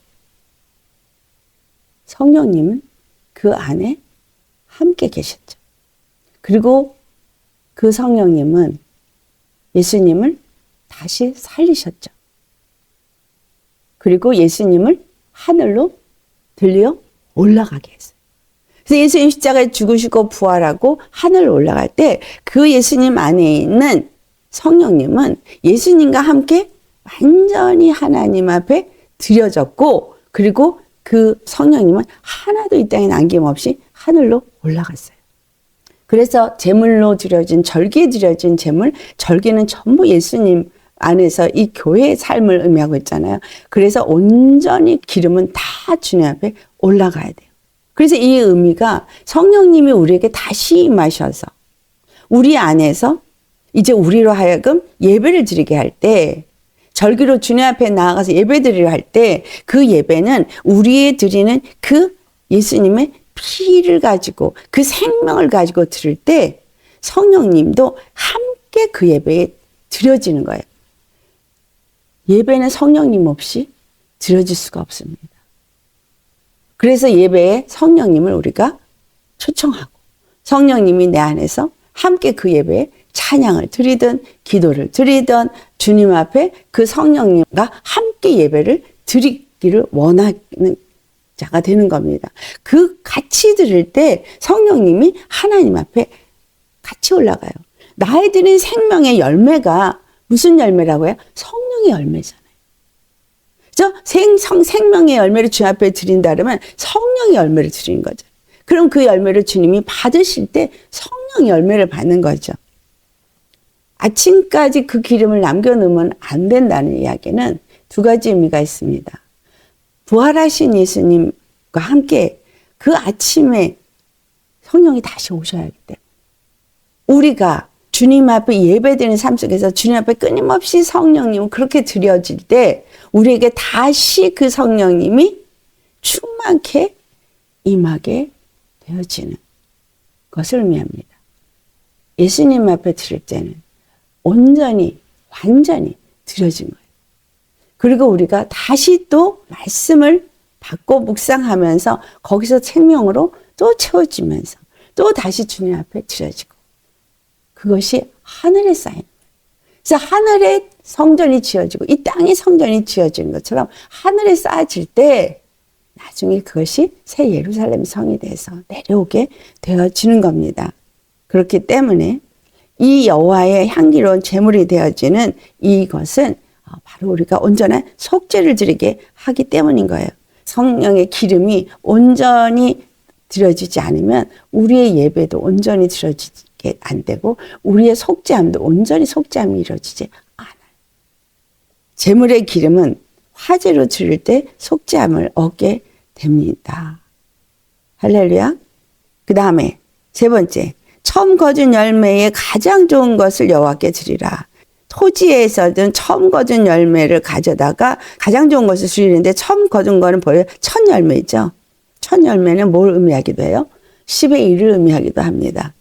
성령님은 그 안에 함께 계셨죠. 그리고 그 성령님은 예수님을 다시 살리셨죠. 그리고 예수님을 하늘로 들려 올라가게 했어요. 그래서 예수님 십자가에 죽으시고 부활하고 하늘 올라갈 때 그 예수님 안에 있는 성령님은 예수님과 함께 완전히 하나님 앞에 드려졌고, 그리고 그 성령님은 하나도 이 땅에 남김없이 하늘로 올라갔어요. 그래서 제물로 드려진, 절기에 드려진 제물, 절기는 전부 예수님 안에서 이 교회의 삶을 의미하고 있잖아요. 그래서 온전히 기름은 다 주님 앞에 올라가야 돼요. 그래서 이 의미가 성령님이 우리에게 다시 임하셔서 우리 안에서 이제 우리로 하여금 예배를 드리게 할 때, 절기로 주님 앞에 나아가서 예배 드리려 할 때 그 예배는 우리의 드리는 그 예수님의 피를 가지고 그 생명을 가지고 드릴 때 성령님도 함께 그 예배에 드려지는 거예요. 예배는 성령님 없이 드려질 수가 없습니다. 그래서 예배에 성령님을 우리가 초청하고 성령님이 내 안에서 함께 그 예배에 찬양을 드리든 기도를 드리든 주님 앞에 그 성령님과 함께 예배를 드리기를 원하는 자가 되는 겁니다. 그 같이 드릴 때 성령님이 하나님 앞에 같이 올라가요. 나의 드린 생명의 열매가 무슨 열매라고 해요? 성령의 열매잖아요. 그죠? 생명의 열매를 주님 앞에 드린다 그러면 성령의 열매를 드리는 거죠. 그럼 그 열매를 주님이 받으실 때 성령의 열매를 받는 거죠. 아침까지 그 기름을 남겨놓으면 안 된다는 이야기는 두 가지 의미가 있습니다. 부활하신 예수님과 함께 그 아침에 성령이 다시 오셔야 하기 때문에 우리가 주님 앞에 예배드리는 삶 속에서 주님 앞에 끊임없이 성령님은 그렇게 드려질 때 우리에게 다시 그 성령님이 충만케 임하게 되어지는 것을 의미합니다. 예수님 앞에 드릴 때는 온전히 완전히 드려진 거예요. 그리고 우리가 다시 또 말씀을 받고 묵상하면서 거기서 생명으로 또 채워지면서 또 다시 주님 앞에 드려지고, 그것이 하늘에 쌓인, 그래서 하늘에 성전이 지어지고 이 땅에 성전이 지어지는 것처럼 하늘에 쌓아질 때 나중에 그것이 새 예루살렘 성이 돼서 내려오게 되어지는 겁니다. 그렇기 때문에 이 여호와의 향기로운 제물이 되어지는 이것은 바로 우리가 온전한 속죄를 드리게 하기 때문인 거예요. 성령의 기름이 온전히 드려지지 않으면 우리의 예배도 온전히 드려지게 안 되고 우리의 속죄함도 온전히 속죄함이 이루어지지 않아요. 제물의 기름은 화제로 드릴 때 속죄함을 얻게 됩니다. 할렐루야. 그 다음에 세 번째, 처음 거둔 열매의 가장 좋은 것을 여호와께 드리라. 토지에서든 처음 거둔 열매를 가져다가 가장 좋은 것을 드리는데, 처음 거둔 거는 벌써 첫 열매죠. 첫 열매는 뭘 의미하기도 해요? 10의 1을 의미하기도 합니다.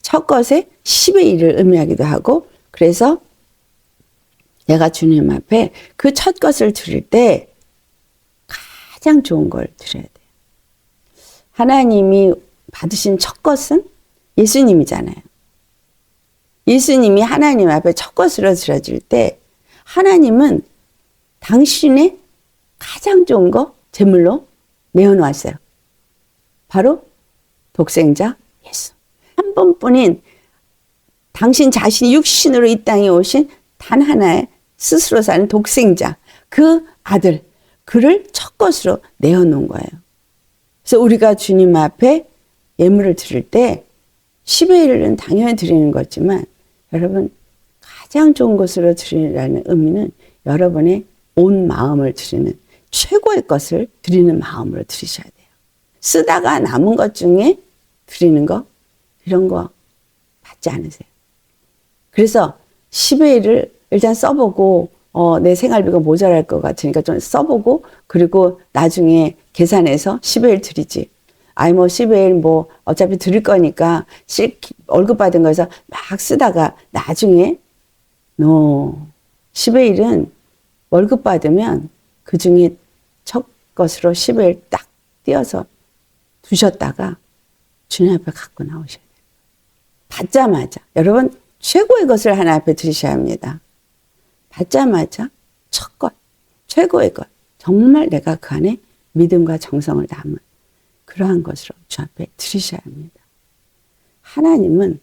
첫 것에 10의 1을 의미하기도 하고, 그래서 내가 주님 앞에 그 첫 것을 드릴 때 가장 좋은 걸 드려야 돼요. 하나님이 받으신 첫 것은 예수님이잖아요. 예수님이 하나님 앞에 첫 것으로 드려질 때 하나님은 당신의 가장 좋은 거 제물로 내어놓았어요. 바로 독생자 예수. 한 번뿐인 당신 자신이 육신으로 이 땅에 오신 단 하나의 스스로 사는 독생자, 그 아들, 그를 첫 것으로 내어놓은 거예요. 그래서 우리가 주님 앞에 예물을 드릴 때 10의 1은 당연히 드리는 거지만 여러분 가장 좋은 것으로 드리라는 의미는 여러분의 온 마음을 드리는 최고의 것을 드리는 마음으로 드리셔야 돼요. 쓰다가 남은 것 중에 드리는 거 이런 거 받지 않으세요. 그래서 10의 1을 일단 써보고 내 생활비가 모자랄 것 같으니까 좀 써보고 그리고 나중에 계산해서 10의 1 드리지. 아이 뭐 10의 1 뭐 어차피 드릴 거니까 월급 받은 거에서 막 쓰다가 나중에 no. 10의 1은 월급 받으면 그 중에 첫 것으로 10의 1 딱 띄어서 두셨다가 주님 앞에 갖고 나오셔야 돼요. 받자마자 여러분 최고의 것을 하나 앞에 드리셔야 합니다. 받자마자 첫 것, 최고의 것, 정말 내가 그 안에 믿음과 정성을 담은 그러한 것으로 주 앞에 드리셔야 합니다. 하나님은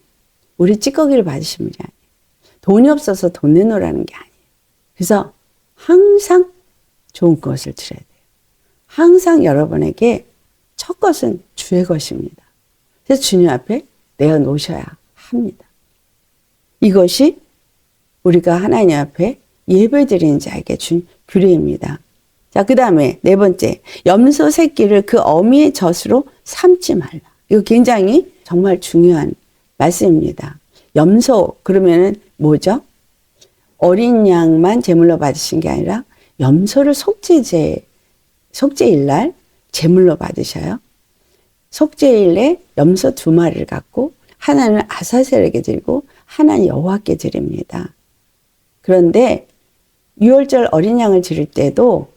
우리 찌꺼기를 받으신 분이 아니에요. 돈이 없어서 돈 내놓으라는 게 아니에요. 그래서 항상 좋은 것을 드려야 돼요. 항상 여러분에게 첫 것은 주의 것입니다. 그래서 주님 앞에 내어놓으셔야 합니다. 이것이 우리가 하나님 앞에 예배드리는 자에게 준 규례입니다. 자, 그 다음에 네 번째, 염소 새끼를 그 어미의 젖으로 삼지 말라. 이거 굉장히 정말 중요한 말씀입니다. 염소 그러면은 뭐죠? 어린 양만 제물로 받으신 게 아니라 염소를 속죄일날 제물로 받으셔요. 속죄일에 염소 2마리를 갖고 하나는 아사셀에게 드리고 하나는 여호와께 드립니다. 그런데 유월절 어린 양을 드릴 때도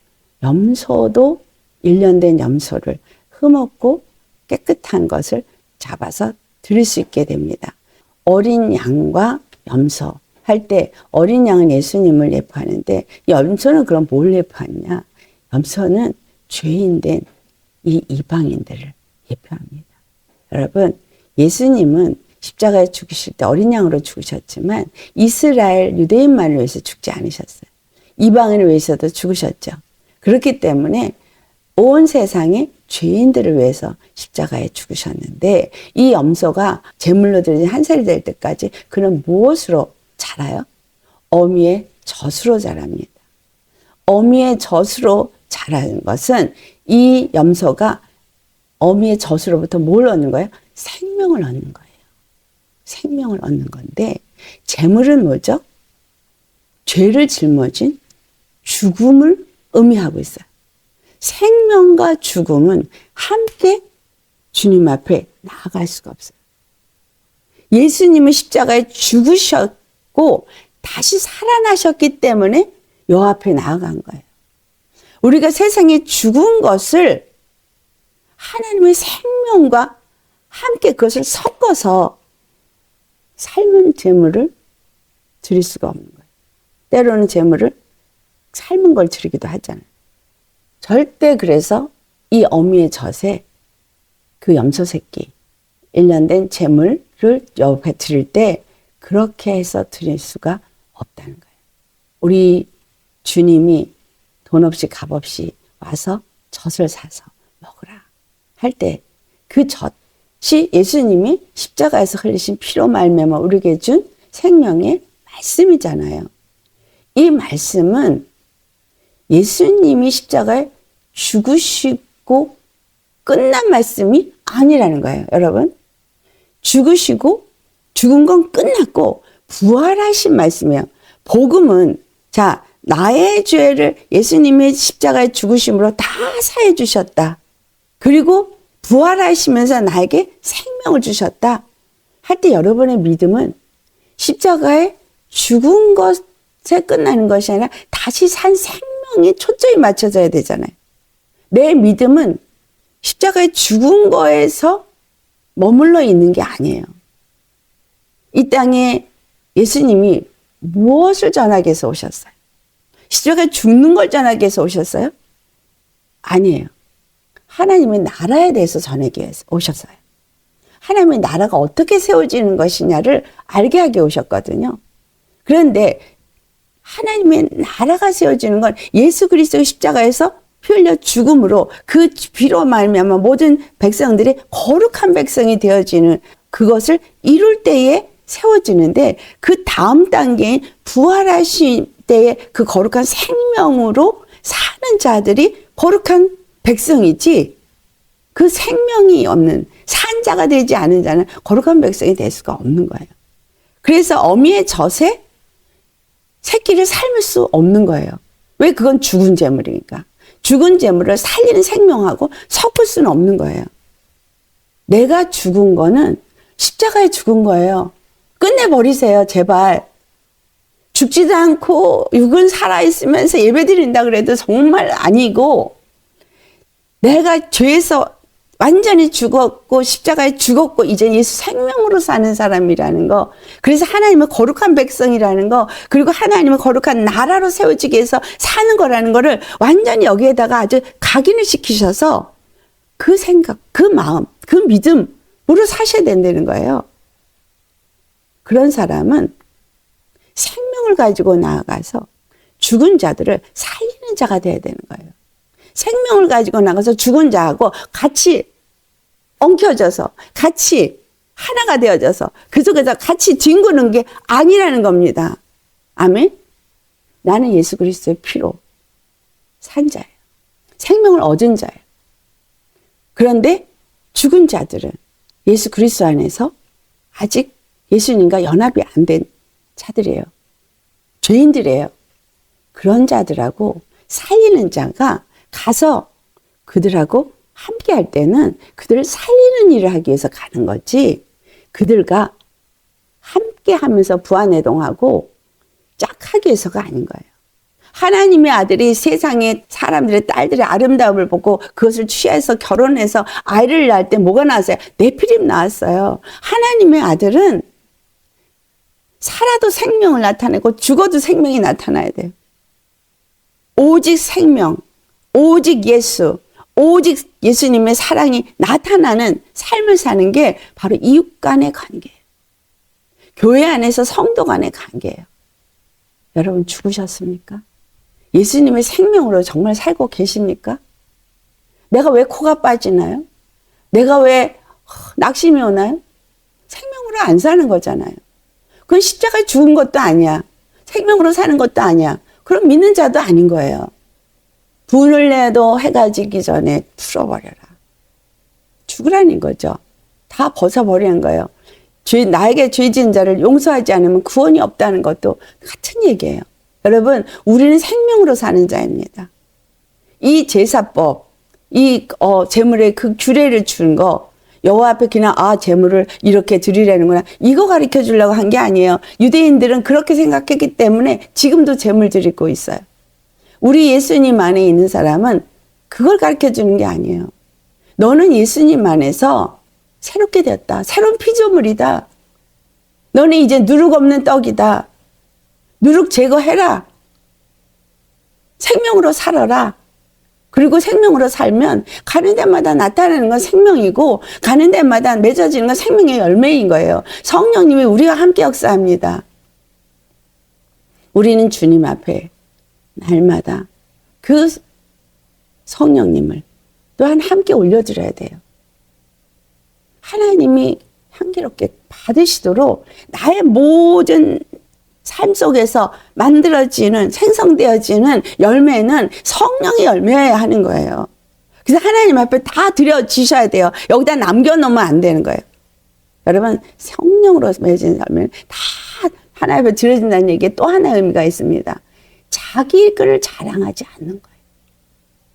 염소도 1년 된 염소를 흠없고 깨끗한 것을 잡아서 드릴 수 있게 됩니다. 어린 양과 염소 할 때 어린 양은 예수님을 예표하는데 염소는 그럼 뭘 예표하냐? 염소는 죄인된 이 이방인들을 예표합니다. 여러분 예수님은 십자가에 죽으실 때 어린 양으로 죽으셨지만 이스라엘 유대인만을 위해서 죽지 않으셨어요. 이방인을 위해서도 죽으셨죠. 그렇기 때문에 온 세상의 죄인들을 위해서 십자가에 죽으셨는데 이 염소가 제물로 드린 한 살이 될 때까지 그는 무엇으로 자라요? 어미의 젖으로 자랍니다. 어미의 젖으로 자라는 것은 이 염소가 어미의 젖으로부터 뭘 얻는 거예요? 생명을 얻는 거예요. 생명을 얻는 건데 제물은 뭐죠? 죄를 짊어진 죽음을 의미하고 있어요. 생명과 죽음은 함께 주님 앞에 나아갈 수가 없어요. 예수님은 십자가에 죽으셨고 다시 살아나셨기 때문에 여 앞에 나아간 거예요. 우리가 세상에 죽은 것을 하나님의 생명과 함께 그것을 섞어서 삶은 제물을 드릴 수가 없는 거예요. 때로는 제물을 삶은 걸 드리기도 하잖아요. 절대 그래서 이 어미의 젖에 그 염소 새끼 1년 된 제물을 옆에 드릴 때 그렇게 해서 드릴 수가 없다는 거예요. 우리 주님이 돈 없이 값 없이 와서 젖을 사서 먹으라 할 때 그 젖이 예수님이 십자가에서 흘리신 피로 말미암아 우리에게 준 생명의 말씀이잖아요. 이 말씀은 예수님이 십자가에 죽으시고 끝난 말씀이 아니라는 거예요. 여러분 죽으시고 죽은 건 끝났고 부활하신 말씀이에요. 복음은 자 나의 죄를 예수님의 십자가에 죽으심으로 다 사해 주셨다. 그리고 부활하시면서 나에게 생명을 주셨다. 할 때 여러분의 믿음은 십자가에 죽은 것에 끝나는 것이 아니라 다시 산 생명에 초점이 맞춰져야 되잖아요. 내 믿음은 십자가에 죽은 거에서 머물러 있는 게 아니에요. 이 땅에 예수님이 무엇을 전하기 위해서 오셨어요? 십자가에 죽는 걸 전하기 위해서 오셨어요? 아니에요. 하나님의 나라에 대해서 전하기 위해서 오셨어요. 하나님의 나라가 어떻게 세워지는 것이냐를 알게 하기 오셨거든요. 그런데 하나님의 나라가 세워지는 건 예수 그리스도의 십자가에서 피 흘려 죽음으로 그 피로 말미암아 모든 백성들이 거룩한 백성이 되어지는 그것을 이룰 때에 세워지는데, 그 다음 단계인 부활하신 때에 그 거룩한 생명으로 사는 자들이 거룩한 백성이지, 그 생명이 없는 산자가 되지 않은 자는 거룩한 백성이 될 수가 없는 거예요. 그래서 어미의 젖에 새끼를 삶을 수 없는 거예요. 왜? 그건 죽은 재물이니까. 죽은 재물을 살리는 생명하고 섞을 수는 없는 거예요. 내가 죽은 거는 십자가에 죽은 거예요. 끝내버리세요, 제발. 죽지도 않고 육은 살아있으면서 예배드린다 그래도 정말 아니고, 내가 죄에서 완전히 죽었고 십자가에 죽었고 이제 예수 생명으로 사는 사람이라는 거, 그래서 하나님의 거룩한 백성이라는 거, 그리고 하나님의 거룩한 나라로 세워지기 위해서 사는 거라는 거를 완전히 여기에다가 아주 각인을 시키셔서 그 생각, 그 마음, 그 믿음으로 사셔야 된다는 거예요. 그런 사람은 생명을 가지고 나아가서 죽은 자들을 살리는 자가 돼야 되는 거예요. 생명을 가지고 나가서 죽은 자하고 같이 엉켜져서 같이 하나가 되어져서 그 속에서 같이 뒹구는 게 아니라는 겁니다. 아멘? 나는 예수 그리스도의 피로 산 자예요. 생명을 얻은 자예요. 그런데 죽은 자들은 예수 그리스도 안에서 아직 예수님과 연합이 안 된 자들이에요. 죄인들이에요. 그런 자들하고 살리는 자가 가서 그들하고 함께 할 때는 그들을 살리는 일을 하기 위해서 가는 거지, 그들과 함께 하면서 부안해동하고 짝하기 위해서가 아닌 거예요. 하나님의 아들이 세상의 사람들의 딸들의 아름다움을 보고 그것을 취해서 결혼해서 아이를 낳을 때 뭐가 나왔어요? 네피림 나왔어요. 하나님의 아들은 살아도 생명을 나타내고 죽어도 생명이 나타나야 돼요. 오직 생명, 오직 예수, 오직 예수님의 사랑이 나타나는 삶을 사는 게 바로 이웃 간의 관계예요. 교회 안에서 성도 간의 관계예요. 여러분 죽으셨습니까? 예수님의 생명으로 정말 살고 계십니까? 내가 왜 코가 빠지나요? 내가 왜 낙심이 오나요? 생명으로 안 사는 거잖아요. 그건 십자가에 죽은 것도 아니야. 생명으로 사는 것도 아니야. 그럼 믿는 자도 아닌 거예요. 분을 내도 해가 지기 전에 풀어버려라. 죽으라는 거죠. 다 벗어버리는 거예요. 나에게 죄 지은 자를 용서하지 않으면 구원이 없다는 것도 같은 얘기예요. 여러분, 우리는 생명으로 사는 자입니다. 이 제사법, 이 제물의 그 규례를 준 거, 여호와 앞에 그냥 제물을 이렇게 드리라는구나, 이거 가르쳐 주려고 한 게 아니에요. 유대인들은 그렇게 생각했기 때문에 지금도 제물 드리고 있어요. 우리 예수님 안에 있는 사람은 그걸 가르쳐 주는 게 아니에요. 너는 예수님 안에서 새롭게 되었다. 새로운 피조물이다. 너는 이제 누룩 없는 떡이다. 누룩 제거해라. 생명으로 살아라. 그리고 생명으로 살면 가는 데마다 나타나는 건 생명이고, 가는 데마다 맺어지는 건 생명의 열매인 거예요. 성령님이 우리와 함께 역사합니다. 우리는 주님 앞에 날마다 그 성령님을 또한 함께 올려드려야 돼요. 하나님이 향기롭게 받으시도록 나의 모든 삶 속에서 만들어지는, 생성되어지는 열매는 성령의 열매여야 하는 거예요. 그래서 하나님 앞에 다 드려지셔야 돼요. 여기다 남겨놓으면 안 되는 거예요. 여러분, 성령으로 맺은 열매는 다 하나님 앞에 드려진다는 얘기에 또 하나의 의미가 있습니다. 자기 글을 자랑하지 않는 거예요.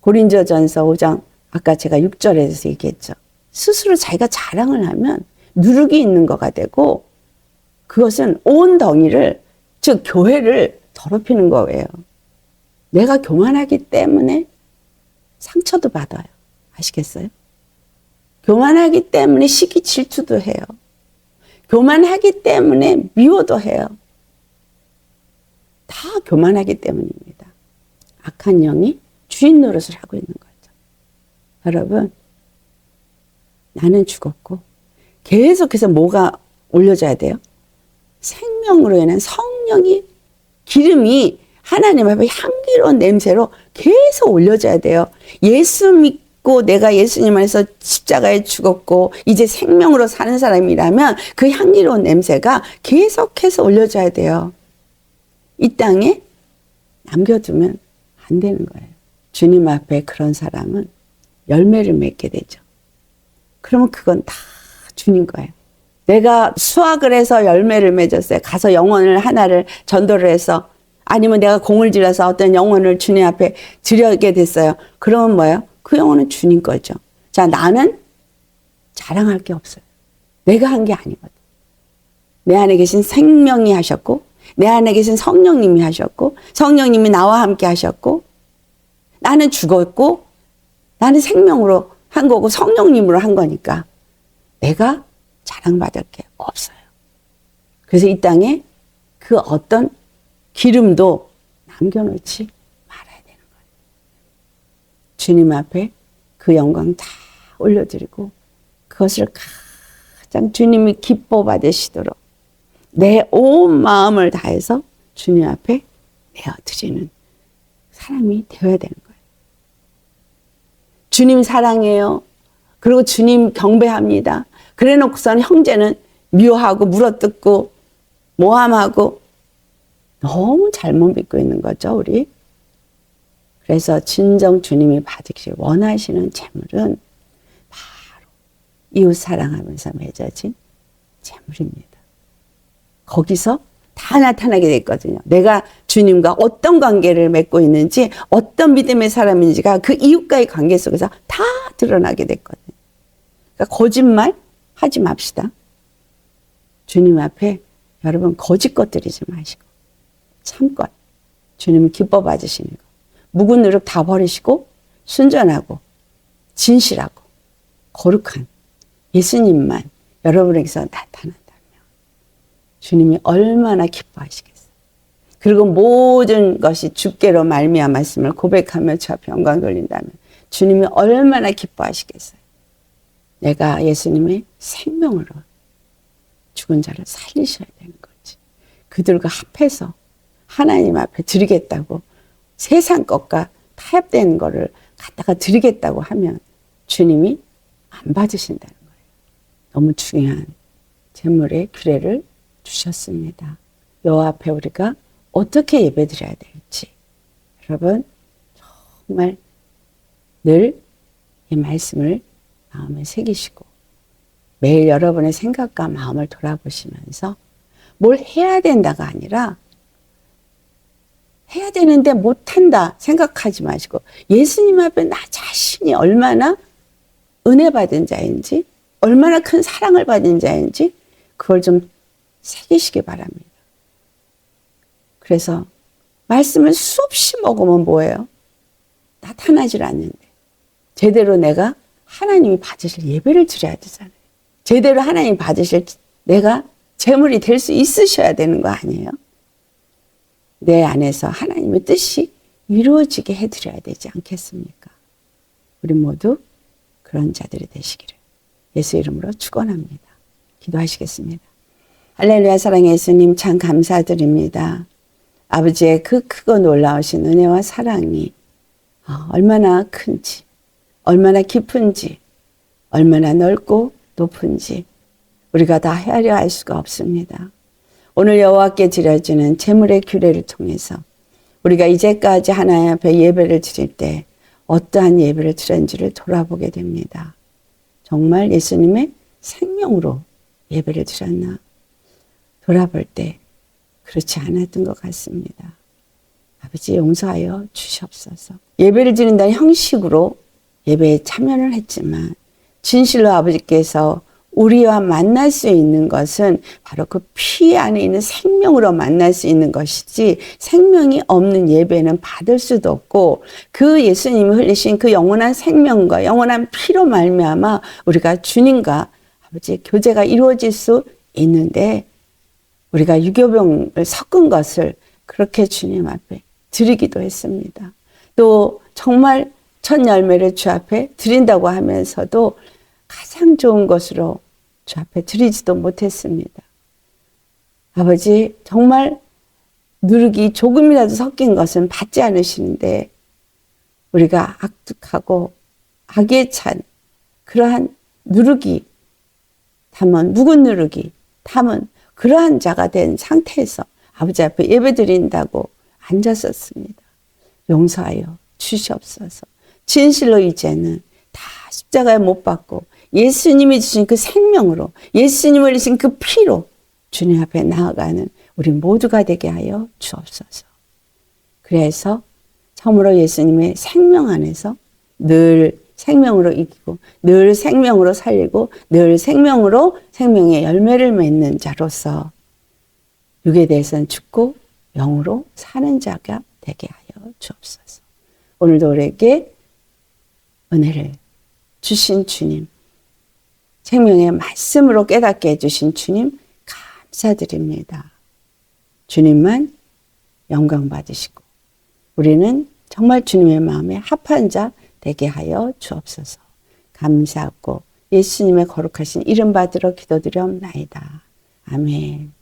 고린도전서 5장, 아까 제가 6절에서 얘기했죠. 스스로 자기가 자랑을 하면 누룩이 있는 거가 되고, 그것은 온 덩이를, 즉 교회를 더럽히는 거예요. 내가 교만하기 때문에 상처도 받아요. 아시겠어요? 교만하기 때문에 시기 질투도 해요. 교만하기 때문에 미워도 해요. 다 교만하기 때문입니다. 악한 영이 주인 노릇을 하고 있는 거죠. 여러분, 나는 죽었고 계속해서 뭐가 올려져야 돼요? 생명으로 인한 성령이 기름이 하나님 앞에 향기로운 냄새로 계속 올려져야 돼요. 예수 믿고 내가 예수님 안에서 십자가에 죽었고 이제 생명으로 사는 사람이라면 그 향기로운 냄새가 계속해서 올려져야 돼요. 이 땅에 남겨두면 안 되는 거예요. 주님 앞에 그런 사람은 열매를 맺게 되죠. 그러면 그건 다 주님 거예요. 내가 수확을 해서 열매를 맺었어요. 가서 영혼을 하나를 전도를 해서 아니면 내가 공을 들여서 어떤 영혼을 주님 앞에 드리게 됐어요. 그러면 뭐예요? 그 영혼은 주님 거죠. 자, 나는 자랑할 게 없어요. 내가 한 게 아니거든. 내 안에 계신 생명이 하셨고 내 안에 계신 성령님이 하셨고 성령님이 나와 함께 하셨고 나는 죽었고 나는 생명으로 한 거고 성령님으로 한 거니까 내가 자랑받을 게 없어요. 그래서 이 땅에 그 어떤 기름도 남겨놓지 말아야 되는 거예요. 주님 앞에 그 영광 다 올려드리고 그것을 가장 주님이 기뻐 받으시도록 내 온 마음을 다해서 주님 앞에 내어드리는 사람이 되어야 되는 거예요. 주님 사랑해요. 그리고 주님 경배합니다. 그래 놓고선 형제는 미워하고 물어뜯고 모함하고 너무 잘못 믿고 있는 거죠, 우리. 그래서 진정 주님이 받으시길 원하시는 재물은 바로 이웃 사랑하면서 맺어진 재물입니다. 거기서 다 나타나게 됐거든요. 내가 주님과 어떤 관계를 맺고 있는지 어떤 믿음의 사람인지가 그 이웃과의 관계 속에서 다 드러나게 됐거든요. 그러니까 거짓말 하지 맙시다. 주님 앞에 여러분 거짓것 드리지 마시고 참것, 주님이 기뻐 받으시는 거, 묵은 노력 다 버리시고 순전하고 진실하고 거룩한 예수님만 여러분에게서 나타난다면 주님이 얼마나 기뻐하시겠어요. 그리고 모든 것이 주께로 말미암아 말씀을 고백하며 주 앞에 영광 돌린다면 주님이 얼마나 기뻐하시겠어요. 내가 예수님의 생명으로 죽은 자를 살리셔야 되는 거지. 그들과 합해서 하나님 앞에 드리겠다고 세상 것과 타협되는 거를 갖다가 드리겠다고 하면 주님이 안 받으신다는 거예요. 너무 중요한 재물의 규례를 주셨습니다. 여호와 앞에 우리가 어떻게 예배드려야 될지 여러분 정말 늘 이 말씀을 마음에 새기시고 매일 여러분의 생각과 마음을 돌아보시면서 뭘 해야 된다가 아니라 해야 되는데 못한다 생각하지 마시고 예수님 앞에 나 자신이 얼마나 은혜 받은 자인지 얼마나 큰 사랑을 받은 자인지 그걸 좀 새기시기 바랍니다. 그래서 말씀을 수없이 먹으면 뭐예요? 나타나질 않는데 제대로 내가 하나님이 받으실 예배를 드려야 되잖아요. 제대로 하나님 받으실 내가 제물이 될 수 있으셔야 되는 거 아니에요? 내 안에서 하나님의 뜻이 이루어지게 해드려야 되지 않겠습니까? 우리 모두 그런 자들이 되시기를 예수 이름으로 축원합니다. 기도하시겠습니다. 할렐루야. 사랑의 예수님 참 감사드립니다. 아버지의 그 크고 놀라우신 은혜와 사랑이 얼마나 큰지 얼마나 깊은지 얼마나 넓고 높은지 우리가 다 헤아려 알 수가 없습니다. 오늘 여호와께 드려지는 제물의 규례를 통해서 우리가 이제까지 하나님 앞에 예배를 드릴 때 어떠한 예배를 드렸는지를 돌아보게 됩니다. 정말 예수님의 생명으로 예배를 드렸나 돌아볼 때 그렇지 않았던 것 같습니다. 아버지 용서하여 주시옵소서. 예배를 드린다는 형식으로 예배에 참여를 했지만 진실로 아버지께서 우리와 만날 수 있는 것은 바로 그 피 안에 있는 생명으로 만날 수 있는 것이지 생명이 없는 예배는 받을 수도 없고 그 예수님이 흘리신 그 영원한 생명과 영원한 피로 말미암아 우리가 주님과 아버지 교제가 이루어질 수 있는데 우리가 유교병을 섞은 것을 그렇게 주님 앞에 드리기도 했습니다. 또 정말 첫 열매를 주 앞에 드린다고 하면서도 가장 좋은 것으로 주 앞에 드리지도 못했습니다. 아버지, 정말 누룩이 조금이라도 섞인 것은 받지 않으시는데 우리가 악독하고 악에 찬 그러한 누룩이 담은, 묵은 누룩이 담은 그러한 자가 된 상태에서 아버지 앞에 예배 드린다고 앉았었습니다. 용서하여 주시옵소서. 진실로 이제는 다 십자가에 못 박고 예수님이 주신 그 생명으로, 예수님을 주신 그 피로 주님 앞에 나아가는 우리 모두가 되게 하여 주옵소서. 그래서 참으로 예수님의 생명 안에서 늘 생명으로 이기고 늘 생명으로 살리고 늘 생명으로 생명의 열매를 맺는 자로서 육에 대해서는 죽고 영으로 사는 자가 되게 하여 주옵소서. 오늘도 우리에게 은혜를 주신 주님, 생명의 말씀으로 깨닫게 해주신 주님 감사드립니다. 주님만 영광 받으시고 우리는 정말 주님의 마음에 합한 자 되게 하여 주옵소서. 감사하고 예수님의 거룩하신 이름 받들어 기도드리옵나이다. 아멘.